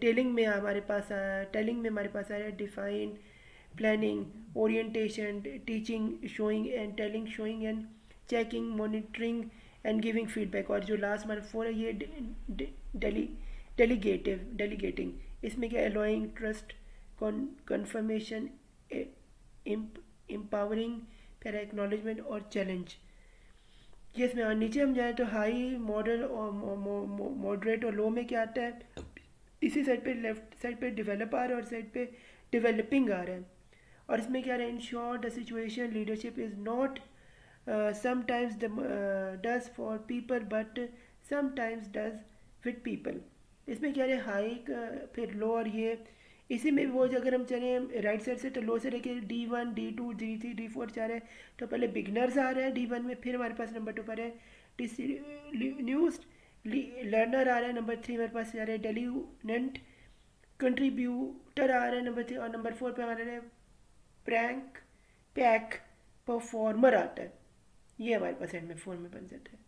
टेलिंग में हमारे पास आया define, planning, orientation, teaching, showing and telling, showing and checking, monitoring and giving feedback। और जो लास्ट नंबर 4 है ये डेलीगेटिंग, इसमें क्या allowing, trust, confirmation, empowering, फिर एक्नॉलेजमेंट और चैलेंज। ये इसमें और नीचे हम जाएँ तो हाई, मॉडल और मॉडरेट और लो में क्या आता है। इसी साइड पे लेफ्ट साइड पे डेवलप आ रहा है और साइड पे डेवलपिंग आ रहा है। और इसमें क्या रहा है, in short the situation leadership is not sometimes does for people but sometimes does with people. इसमें क्या है हाई फिर लो और ये इसी में वो अगर हम चलें राइट साइड से तो लो से लेके D1 D2 D3 D4 चाह रहे हैं। तो पहले बिगनर्स आ रहे हैं D1 में, फिर हमारे पास नंबर 2 पर है न्यूज लर्नर आ रहा है, नंबर 3 हमारे पास आ रहा है डेल्यूनेंट, कंट्रीब्यूटर आ रहा है नंबर 3 और नंबर 4 पे हमारे प्रैंक पैक परफॉर्मर आता है। ये हमारे पास एंड में 4 में बन जाता है।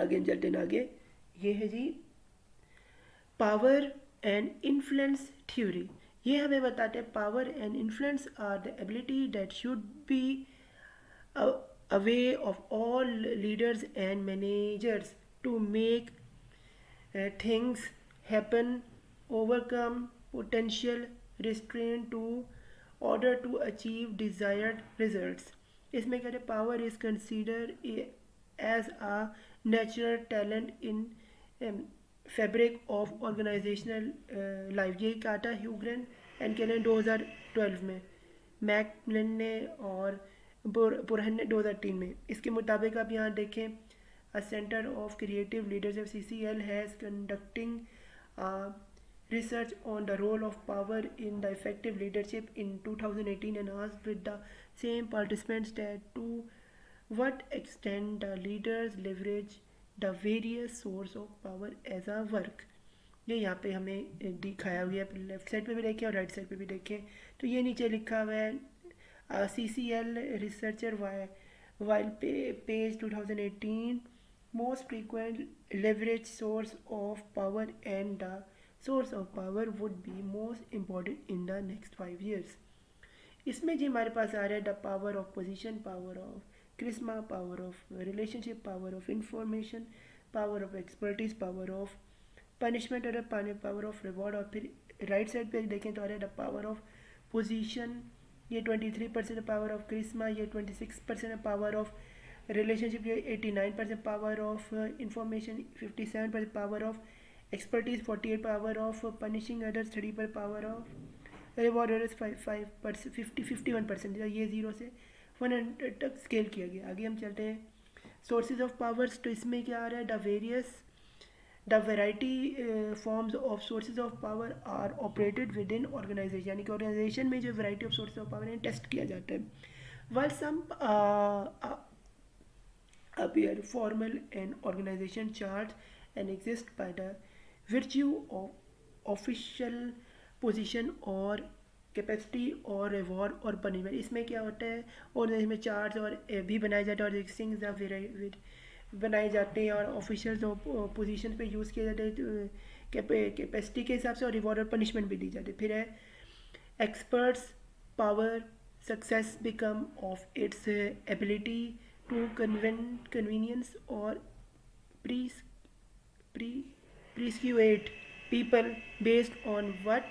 आगे चलते हैं आगे, ये है जी पावर एंड इन्फ्लुएंस थ्योरी। ये हमें बताते हैं power and influence are the ability that should be a way of all leaders and managers to make things happen, overcome potential restraint to order to achieve desired results। इसमें कहते हैं power is consider as a natural talent in fabric of organizational life. ये कहा था ह्यूग्रेन एंड केलन 2012 में, मैकमिलन ने और बुरहन ने 2003 में। इसके मुताबिक आप यहाँ देखें a center of creative leadership CCL has conducting research on the role of power in the effective leadership in 2018 and asked with the same participants that to what extent the leaders leverage the various source of power as a work। ये यहाँ पे हमें दिखाया हुआ है, लेफ्ट साइड पे भी देखें और राइट साइड पे भी देखें। तो ये नीचे लिखा हुआ है CCL researcher while page 2018 most frequent leverage source of power and the source of power would be most important in the next 5 years। इसमें जी हमारे पास आ रहा है the power of position, power of charisma, power of relationship, power of information, power of expertise, power of punishment और पावर ऑफ रिवॉर्ड। और फिर राइट साइड पे देखें तो आ रहा है द पावर ऑफ पोजीशन, ये 23% पावर ऑफ क्रिस्मा, ये 26% पावर ऑफ रिलेशनशिप, ये 89% power of information, 57% power of expertise, 48 power of punishing others, 30 पर पावर ऑफ रिवॉर्ड, 51%। ये 0 से 100 तक स्केल किया गया। आगे हम चलते हैं सोर्सेज ऑफ पावर्स। तो इसमें क्या आ रहा है the variety forms of sources of power are operated within organization, यानी कि ऑर्गेनाइजेशन में जो variety of sources of power है टेस्ट किया जाता है। While some appear formal and organization charts and exist by the virtue of official position और कैपेसिटी और रिवॉर्ड और पनिशमेंट। इसमें क्या होता है और इसमें चार्ट्स और भी बनाए जाते हैं और एक्सचेंज बनाए जाते हैं और ऑफिशियल पोजीशन पे यूज़ किए जाते हैं कैपेसिटी के हिसाब से, और रिवॉर्ड और पनिशमेंट भी दी जाती है। फिर है experts power success become of its ability to convenience और presciate people based on what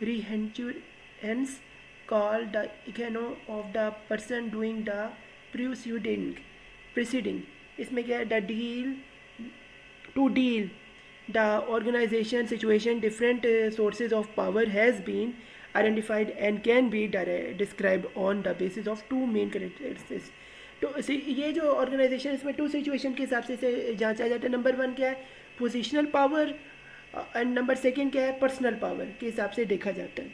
rehence called the econo of the person doing the preceding. इसमें क्या है, the deal to deal the organization situation different sources of power has been identified and can be described on the basis of two main characteristics. तो ये जो ऑर्गेनाइजेशन इसमें टू सिचुएशन के हिसाब से इसे जांचा जाता है. नंबर वन क्या है, positional power, and number second क्या है, पर्सनल पावर के हिसाब से देखा जाता है.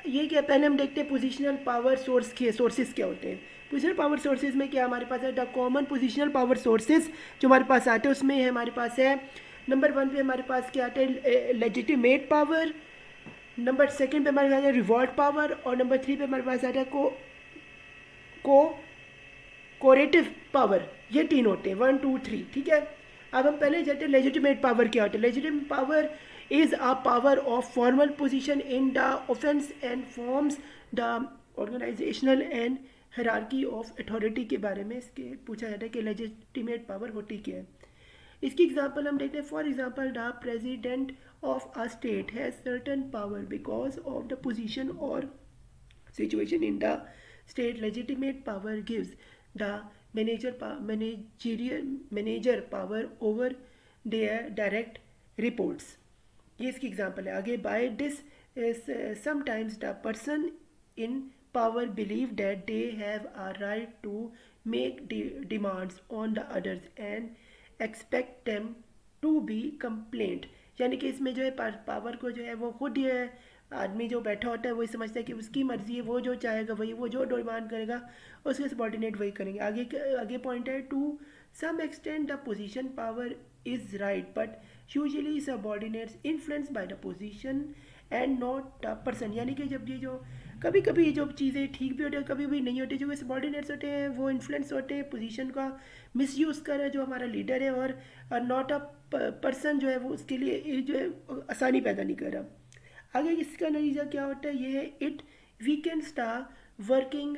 ये क्या, पहले हम देखते हैं पोजिशनल पावर सोर्सेज क्या होते हैं. पोजिशनल पावर सोर्सेज में क्या हमारे पास है, the common positional power sources जो हमारे पास आते हैं उसमें है हमारे पास है नंबर वन पे हमारे पास क्या आता है, लेजिटिमेट पावर. नंबर सेकंड पे हमारे पास आता है रिवॉल्ट पावर. और नंबर थ्री पे हमारे पास आता है कोरेटिव पावर. ये तीन होते हैं, 1 2 3. ठीक है, अब हम पहले जाते हैं लेजिटिमेट पावर क्या होता है. Legitimate power is a power of formal position in the offense and forms the organizational and hierarchy of authority के बारे में इसके पूछा जाता है कि लेजिटिमेट पावर होती क्या है. इसकी एग्जांपल हम देखते हैं. For example, the president of a state has certain power because of the position और situation in the state. Legitimate power gives the manager power over their direct reports. ये इसकी एग्जांपल है. आगे, by this sometimes the person in power believe that they have a right to make demands on the others and expect them to be compliant. यानी कि इसमें जो है पावर को जो है वो खुद ही है, आदमी जो बैठा होता है वही समझता है कि उसकी मर्जी है, वो जो चाहेगा वही, वो जो डिमांड करेगा उसके सबॉर्डिनेट वही करेंगे. आगे पॉइंट है, to some extent the position power is right but usually subordinates influence by the position and not the person. यानी कि जब ये जो कभी कभी जो चीज़ें ठीक भी होती है कभी भी नहीं होती, जो सबॉर्डिनेट्स होते हैं वो इन्फ्लुएंस होते हैं, पोजीशन का मिसयूज़ कर रहा है जो हमारा लीडर है, और नॉट अ पर्सन जो है वो उसके लिए जो है आसानी पैदा नहीं कर रहा. आगे इसका नतीजा क्या होता है, ये है it weakens the working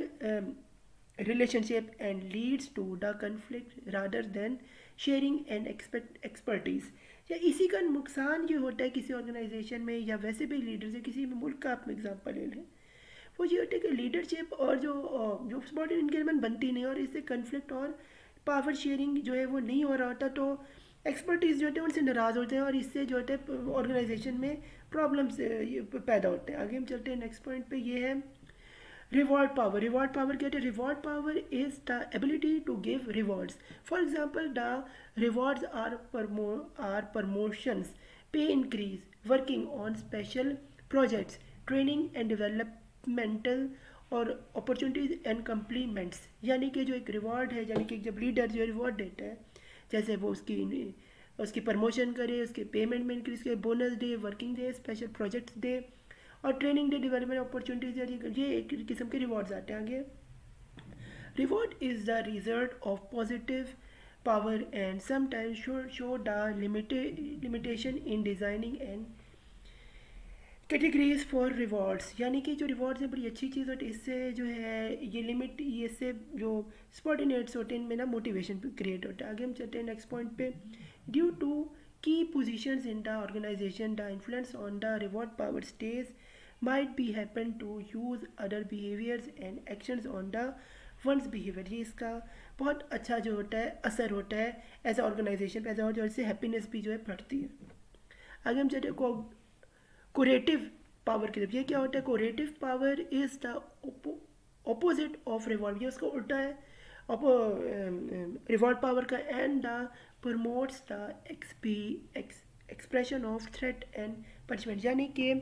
relationship and leads to the conflict rather than sharing and expertise. या इसी का नुकसान ये होता है किसी ऑर्गेनाइजेशन में या वैसे भी लीडर से, किसी भी मुल्क का आप एग्जाम्पल ले लें, वो ये होता है कि लीडरशिप और जो सबॉर्डिनेट इनके बनती नहीं और इससे कन्फ्लिक्ट और पावर शेयरिंग जो है वो नहीं हो रहा होता, तो एक्सपर्टीज़ जो होते हैं उनसे नाराज़ होते हैं और इससे जो होता है ऑर्गेनाइजेशन में प्रॉब्लम्स पैदा होते हैं. आगे हम चलते हैं नेक्स्ट पॉइंट पे. ये है रिवॉर्ड पावर. रिवॉर्ड पावर क्या है, reward power is the ability to give rewards. For example, the rewards are promotions, pay increase, working on special projects, training and developmental और अपॉर्चुनिटीज़ एंड कम्प्लीमेंट्स. यानी कि जो एक रिवॉर्ड है, यानी कि जब लीडर जो रिवॉर्ड देता है, जैसे वो उसकी प्रमोशन करे, उसके पेमेंट में इंक्रीज करे, बोनस दे, वर्किंग दे, स्पेशल प्रोजेक्ट्स दे और ट्रेनिंग दे, डेवलपमेंट अपॉर्चुनिटीज, ये एक किस्म के रिवॉर्ड्स आते हैं. आगे, reward is the result of positive power and sometimes show the limitation in designing and categories for rewards. यानी कि जो रिवॉर्ड्स हैं बड़ी अच्छी चीज़ होती है, इससे जो है ये लिमिट, ये इससे जो सबॉर्डिनेट्स होते हैं इनमें ना मोटिवेशन क्रिएट होता है. आगे हम चलते हैं नेक्स्ट पॉइंट पे. Due to key positions in the organization the influence on the reward power stage might be happen to use other behaviours and actions on the ones behaviour. ये इसका बहुत अच्छा जो होता है असर होता है एज अ ऑर्गेनाइजेशन पैदा होता है और इससे हैप्पीनेस भी जो है बढ़ती है. आगे हम चलते हैं कोरेटिव पावर की तरफ. ये क्या होता है, coercive power is the opposite of reward. ये उसका उल्टा है रिवॉर्ड पावर का. And the promotes the expression of threat and punishment. यानी कि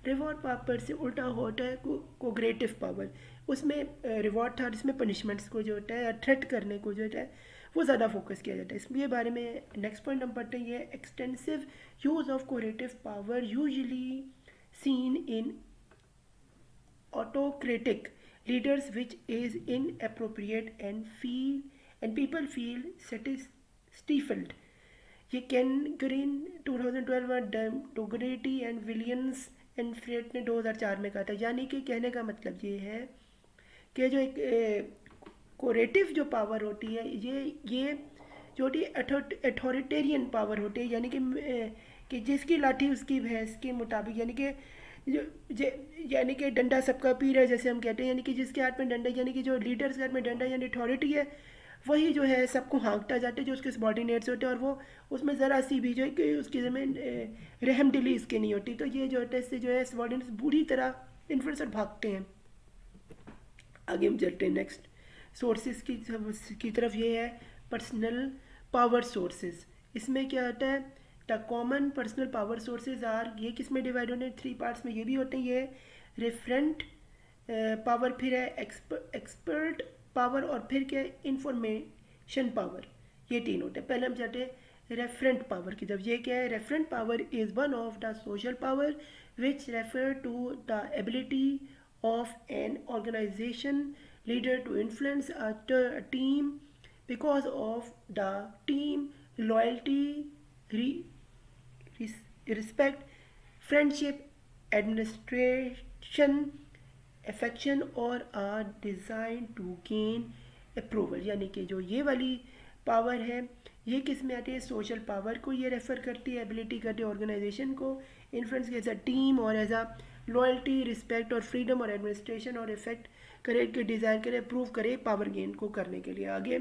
रिवॉर्ड पावर से उल्टा होता है कोग्रेटिव पावर. उसमें रिवॉर्ड था जिसमें पनिशमेंट्स को जो होता है या थ्रेट करने को जो होता है वो ज़्यादा फोकस किया जाता है. इसके बारे में नेक्स्ट पॉइंट हम पढ़ते हैं. ये extensive use of coercive power usually seen in autocratic leaders which is inappropriate and people feel stifled. ये कैन ग्रीन 2012 में डोगरेटी एंड विलियंस एंड फ्रेट ने 2004 में कहा था. यानी कि कहने का मतलब ये है कि जो एक कोरेटिव जो पावर होती है ये जो होती है अथॉरिटेरियन पावर होती है. यानी कि जिसकी लाठी उसकी भैंस के मुताबिक, यानी कि यानी कि डंडा सबका पीर है जैसे हम कहते हैं, यानी कि जिसके हाथ में डंडा, यानी कि जो लीडर्स के हाथ में डंडा यानी अथॉरिटी है, वही जो है सबको हाँकता जाता है, जो उसके सबॉर्डिनेट्स होते हैं, और वो उसमें ज़रा सी भी जो है कि उसकी ज़मीन रहम दिली इसके नहीं होती, तो ये जो है इससे जो है सबॉर्डिनेट्स बुरी तरह इन्फ्लुएंसर भागते हैं। आगे हम चलते हैं नेक्स्ट सोर्सेज की तरफ। ये है पर्सनल पावर सोर्सेज। इसमें क्या आता है, the common personal power sources are, ये किस में डिवाइड होने, थ्री पार्ट्स में ये भी होते हैं। ये रेफरेंट पावर, फिर है एक्सपर्ट पावर, और फिर क्या है इंफॉर्मेशन पावर। ये तीन होते हैं। पहले हम जाते हैं रेफरेंट पावर की तरफ। ये क्या है, referent power is one of the social power which refer to the ability of an organization leader to influence a team because of the team loyalty, respect, friendship, administration, affection और are designed to gain approval। यानी कि जो ये वाली पावर है ये किस में आती है, सोशल पावर को ये रेफ़र करती है, एबिलिटी करती है ऑर्गेनाइजेशन को इन्फ्लुएंस एज अ टीम और एज अ लॉयल्टी, रिस्पेक्ट और फ्रीडम और एडमिनिस्ट्रेशन और इफेक्ट करे के डिज़ाइन करे, प्रूव करे पावर गेन को करने के लिए। आगे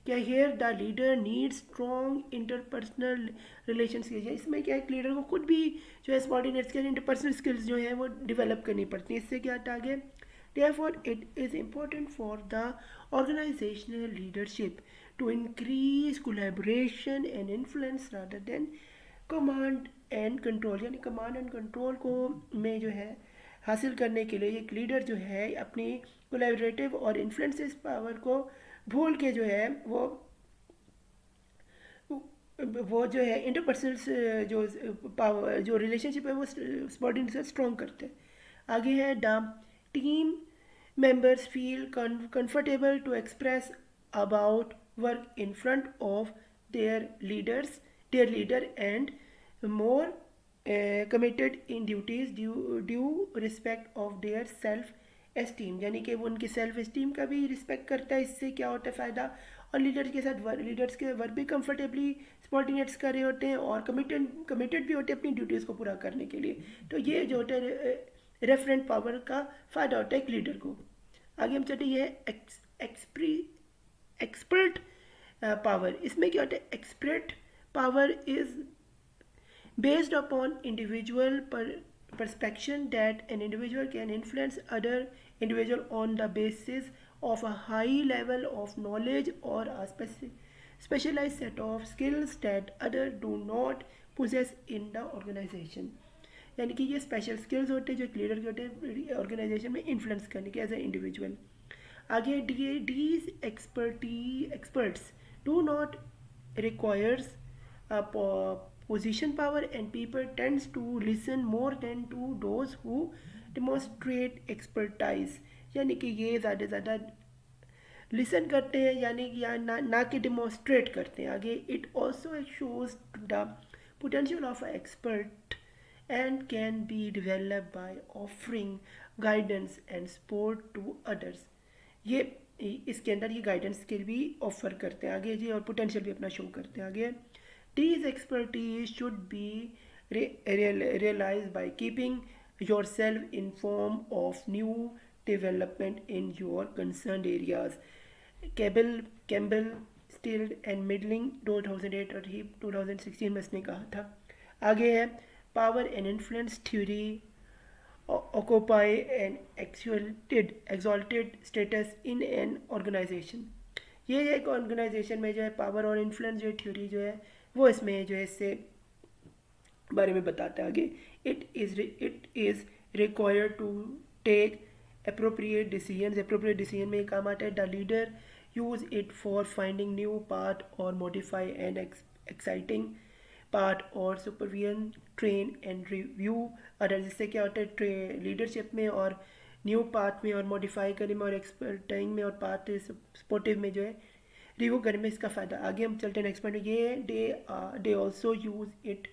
क्या, here the leader need strong interpersonal relations की। इसमें क्या है, लीडर को खुद भी जो है सबॉर्डिनेट्स के इंटरपर्सनल स्किल्स जो हैं वो डेवलप करनी पड़ती हैं। इससे क्या आता आगे, therefore it is important for the organizational leadership to increase collaboration and influence rather than command and control। यानी कमांड एंड कंट्रोल को में जो है हासिल करने के लिए एक लीडर जो है अपनी कोलैबोरेटिव और इन्फ्लुएंसेस पावर को भूल के जो है वो जो है इंटरपर्सनल जो पावर जो रिलेशनशिप है वो सबॉर्डिनेट से स्ट्रॉन्ग करते हैं। आगे है the team members feel comfortable to express about work in front of their leader and more committed in duties due respect of their self esteem। यानी कि वो उनकी सेल्फ एस्टीम का भी रिस्पेक्ट करता है। इससे क्या होता है फ़ायदा, और लीडर्स के साथ लीडर्स के वर्क भी कंफर्टेबली सबॉर्डिनेट्स कर रहे होते हैं और कमिटेड भी होते हैं अपनी ड्यूटीज़ को पूरा करने के लिए। तो ये जो होता है रेफरेंट पावर का फ़ायदा होता है एक लीडर को। आगे हम चलते, ये है एक्सपर्ट पावर। इसमें क्या होता है, expert power is based upon individual perception that an individual can influence other individual on the basis of a high level of knowledge or a specialized set of skills that others do not possess in the organization। यानी कि ये स्पेशल स्किल्स होते हैं जो एक लीडर के होते हैं ऑर्गेनाइजेशन में इन्फ्लुएंस करने के एज ए इंडिविजुअल। आगे these experts do not requires position power and people tends to listen more than to those who demonstrate expertise। यानी कि ये ज़्यादा लिसन करते हैं, यानी कि ना कि डिमॉन्स्ट्रेट करते हैं। आगे it also shows the potential of a expert and can be developed by offering guidance and support to others। ये इसके अंदर ये गाइडेंस स्किल भी ऑफर करते हैं आगे जी, और पोटेंशियल भी अपना शो करते हैं आगे। These expertise should be realized by keeping yourself informed of new development in your concerned areas। Campbell, Still and Midling 2008 और ही 2016 में इसने कहा था। आगे है power and influence theory occupy an exalted status in an organization। ये एक ऑर्गेनाइजेशन में जो है पावर और इन्फ्लुएंस जो थ्योरी जो है वो इसमें जो है इससे बारे में बताता है आगे। It is required to take appropriate decision में काम आता है। The leader use it for finding new part और मॉडिफाई एन एक्साइटिंग पार्ट और supervision train and review other. जिससे क्या होता है लीडरशिप में और न्यू पार्ट में और मॉडिफाई करने में और एक्सपर्टाइंग में और पार्ट सपोर्टिव में जो है रिव्यू करने में इसका फ़ायदा। आगे हम चलते हैं नेक्स्ट पॉइंट। ये they also use it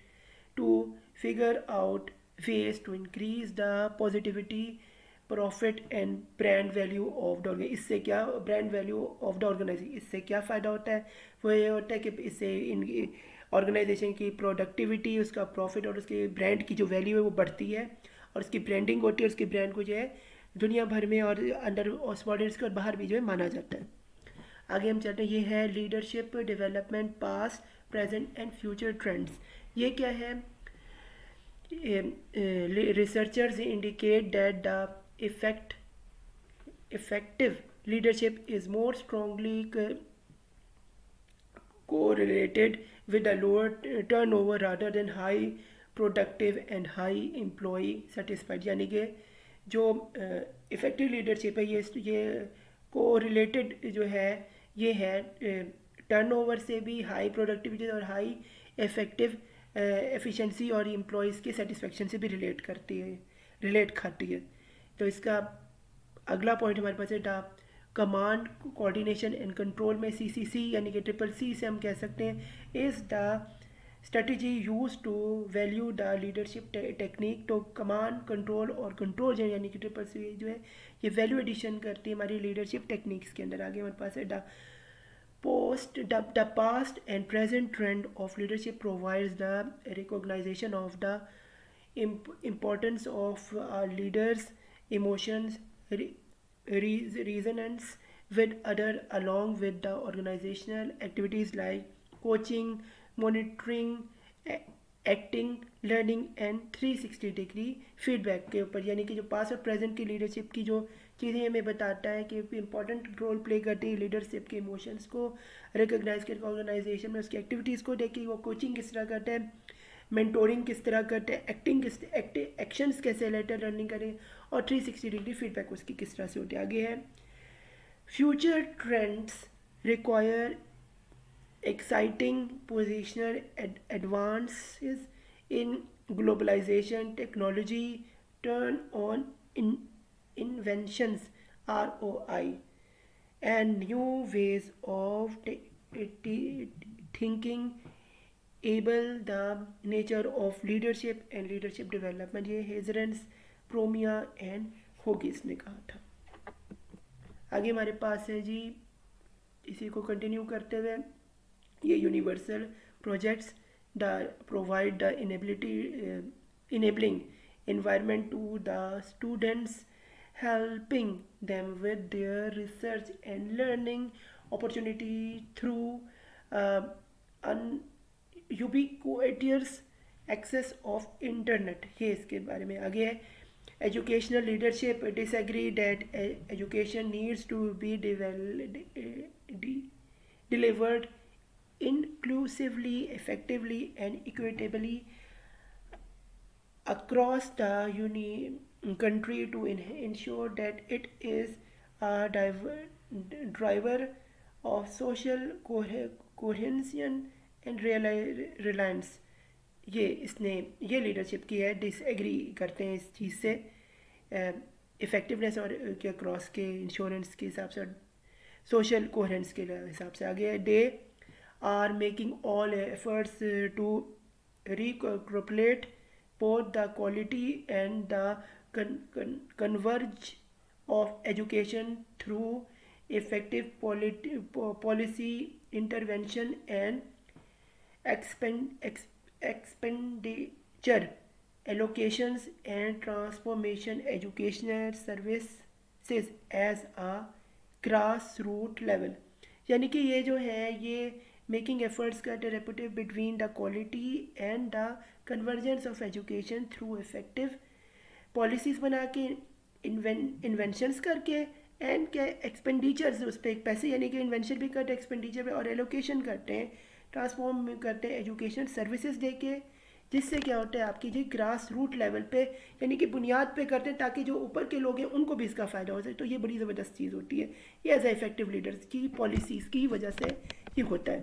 to figure out ways to increase the positivity profit and brand value of the. इससे क्या brand value of the organization, इससे क्या फ़ायदा होता है, वो ये होता है कि इससे ऑर्गेनाइजेशन की प्रोडक्टिविटी, उसका प्रॉफिट और उसके ब्रांड की जो वैल्यू है वो बढ़ती है। और उसकी ब्रांडिंग होती है, उसकी ब्रांड को जो है दुनिया भर में और अंडर ऑस्मोडेंट्स के और बाहर भी जो है माना जाता है। आगे हम चलते हैं, ये है leadership development past present and future trends. ये क्या है? Researchers indicate that the effective leadership is more strongly correlated with a lower turnover rather than high productive and high employee satisfied। यानी कि जो इफ़ेक्टिव लीडरशिप है ये कोरिलेटेड जो है ये है टर्नओवर से भी, हाई प्रोडक्टिविटी और हाई इफेक्टिव एफिशिएंसी और एम्प्लॉयज़ के सेटिस्फेक्शन से भी रिलेट खाती है। तो इसका अगला पॉइंट हमारे पास है कमांड कोऑर्डिनेशन एंड कंट्रोल में CCC यानी कि CCC से हम कह सकते हैं is the strategy use to value the leadership technique. तो कमांड कंट्रोल और कंट्रोल जो यानी कि CCC जो है ये वैल्यू एडिशन करती है हमारी लीडरशिप टेक्निक्स के अंदर। आगे हमारे पास है the past and present trend of leadership provides the recognition of the importance of leaders emotions resonance with other along with the organizational activities like coaching monitoring acting learning and 360 degree feedback के ऊपर। यानी कि जो पास्ट और प्रेजेंट की लीडरशिप की जो चीज़ें हमें बताता है कि इंपॉर्टेंट रोल प्ले करती है लीडरशिप के इमोशंस को रिकॉग्नाइज करके ऑर्गेनाइजेशन में उसकी एक्टिविटीज़ को देखिए, वो कोचिंग किस तरह करता है, मेंटोरिंग किस तरह करते हैं, एक्शंस कैसे लेटर लर्निंग करें और 360 डिग्री फीडबैक उसकी किस तरह से होती है। आगे है future trends require exciting positional advances in globalization technology turn on inventions ROI and new ways of thinking able the nature of leadership and leadership development। ये हेजरेंस प्रोमिया एंड होगिस ने कहा था। आगे हमारे पास है जी, इसी को कंटिन्यू करते हुए ये universal projects provide the enabling environment to the students, helping them with their research and learning opportunity through ubiquitous access of internet। ये इसके बारे में आगे है educational leadership disagree that education needs to be delivered inclusively, effectively and equitably across the country to ensure that it is a driver of social cohesion and reliance। ये लीडरशिप की है, डिसएग्री करते हैं इस चीज़ से इफ़ेक्टिवनेस और के क्रॉस के इंश्योरेंस के हिसाब से, सोशल कोहेरेंस के हिसाब से। आगे they are making all efforts to recopulate both the quality and the converge of education through effective policy intervention and expenditure allocations and transformation educational services as a grassroots level। यानी कि ये जो है ये मेकिंग एफर्ट्स करते रेपुटिव between the quality and the convergence of education through effective policies बना के इन्वेंशंस करके एंड क्या एक्सपेंडिचर्स उस पर पैसे, यानी कि इन्वेंशन भी करते हैं एक्सपेंडिचर पे और एलोकेशन करते हैं, ट्रांसफॉर्म करते हैं एजुकेशन सर्विसेज दे के, जिससे क्या होता है आपकी जी ग्रास रूट लेवल पे यानी कि बुनियाद पे करते हैं ताकि जो ऊपर के लोग हैं उनको भी इसका फ़ायदा हो सके। तो ये बड़ी ज़बरदस्त चीज़ होती है, ये एज ए इफेक्टिव लीडर्स की पॉलिसीज़ की वजह से ये होता है।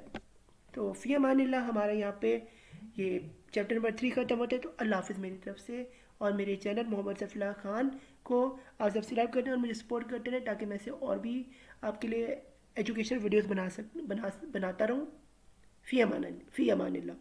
तो फ़ी अमानिल्लाह हमारा यहाँ पे ये चैप्टर नंबर 3 ख़त्म होता है। तो अल्लाह हाफ़िज़ मेरी तरफ से, और मेरे चैनल मोहम्मद सफ़ीउल्लाह खान को आप सब्सक्राइब करते हैं और मुझे सपोर्ट करते रहें ताकि मैं से और भी आपके लिए एजुकेशन वीडियोज़ बनाता रहूँ। फ़ी अमानिल्लाह।